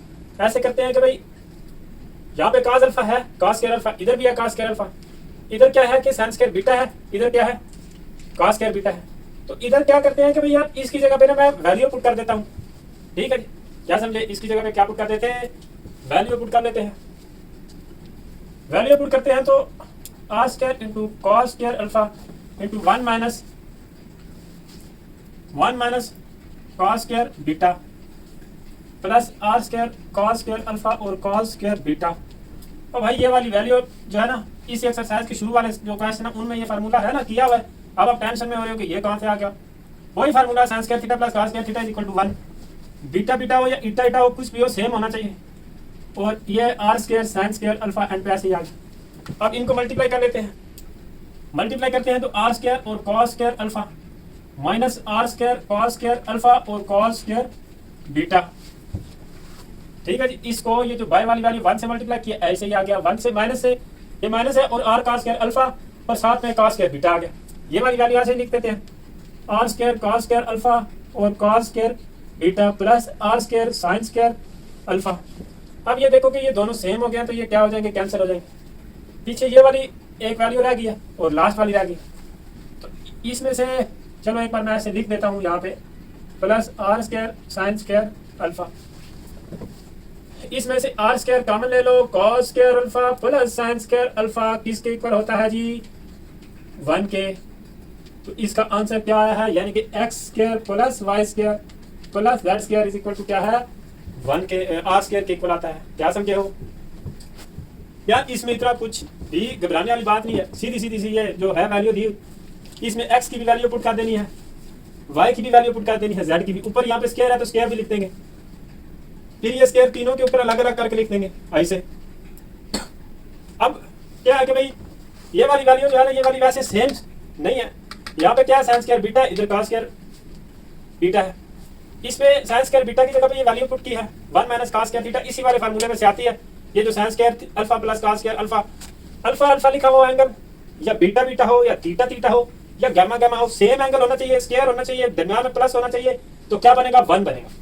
ऐसे करते हैं कि भाई यहाँ पे cos अल्फा है, cos स्क्वायर अल्फा, इधर भी है cos स्क्वायर अल्फा, इधर क्या है कि sin स्क्वायर बीटा है, इधर क्या है cos स्क्वायर बीटा है। तो इधर क्या करते हैं कि भाई यार इसकी जगह पे ना मैं वैल्यू पुट कर देता हूँ, ठीक है जी, क्या समझे? इसकी जगह पे क्या पुट कर देते हैं, वैल्यू पुट कर लेते हैं। वैल्यू पुट करते हैं तो R square into cos square alpha into 1 minus cos square beta plus R square cos square alpha और कॉस स्क्वायर बीटा। और भाई ये वाली वैल्यू जो है ना इस एक्सरसाइज के शुरू वाले जो क्वेश्चन है उनमें ये फार्मूला है ना किया हुआ है। अब आप टेंशन में हो रहे हो कि ये कहाँ से आ गया, वही formula sine square theta plus cos square theta is equal to 1। Beta beta हो या ईटा ईटा हो कुछ भी हो सेम होना चाहिए। और ये R square sine square alpha end पे ऐसे ही आ गया। अब इनको मल्टीप्लाई कर लेते हैं, मल्टीप्लाई करते हैं तो आर स्क्वायर और cos square alpha minus R square cos square alpha और कॉस स्क्वायर बीटा, ठीक है जी। इसको ये जो बाय वाली वैल्यू 1 से मल्टीप्लाई किया ऐसे ही आ गया, 1 से माइनस से ये माइनस है और आर कॉस स्क्वायर अल्फा और साथ में कॉस स्क्वायर बीटा आ गया। ये वाली वैल्यू ऐसे लिख देते हैं R square cos square alpha और cos square beta plus R square sine square alpha. अब ये देखो कि ये दोनों सेम हो गए तो ये क्या हो जाएंगे, कैंसिल हो जाएंगे। पीछे ये वाली एक वैल्यू रह गई है और लास्ट वाली रह गई। तो इसमें से चलो एक बार मैं ऐसे लिख देता हूँ यहाँ पे plus R square sine square alpha, इसमें से आर स्क्वायर कॉमन ले लो, cos square alpha plus sine square alpha किसके इक्वल होता है जी 1 के। तो इसका आंसर क्या आया है, यानी कि X square plus Y square plus Z square is equal to क्या है 1 के, आर स्क्वायर के इक्वल आता है। क्या समझे हो यार? इसमें इतना कुछ भी घबराने वाली बात नहीं है, सीधी सीधी सी ये जो है वैल्यू दी, इसमें एक्स की भी वैल्यू पुट कर देनी है, वाई की भी वैल्यू पुट कर देनी है, जेड की भी। ऊपर यहाँ पे स्क्वायर है तो स्क्वायर भी लिख देंगे, फिर ये स्क्वायर तीनों के ऊपर अलग अलग करके लिख देंगे ऐसे। अब क्या है कि भाई ये वाली वैल्यू जो है ना ये वाली वैसे सेम नहीं है। यहाँ पे क्या है साइन स्क्वायर बीटा, इधर कॉस स्क्वायर बीटा है। इसमें साइन स्क्वायर बीटा की जगह पे ये वैल्यू पुट की है 1 माइनस कॉस स्क्वायर थीटा, इसी वाले फार्मूले में से आती है। ये जो sign square alpha plus cos square alpha, alpha alpha लिखा हुआ एंगल या बीटा बीटा हो या थीटा थीटा हो या गामा गामा हो, सेम एंगल होना चाहिए, स्क्वायर होना चाहिए, दरमियान में प्लस होना चाहिए। तो क्या बनेगा 1 बनेगा।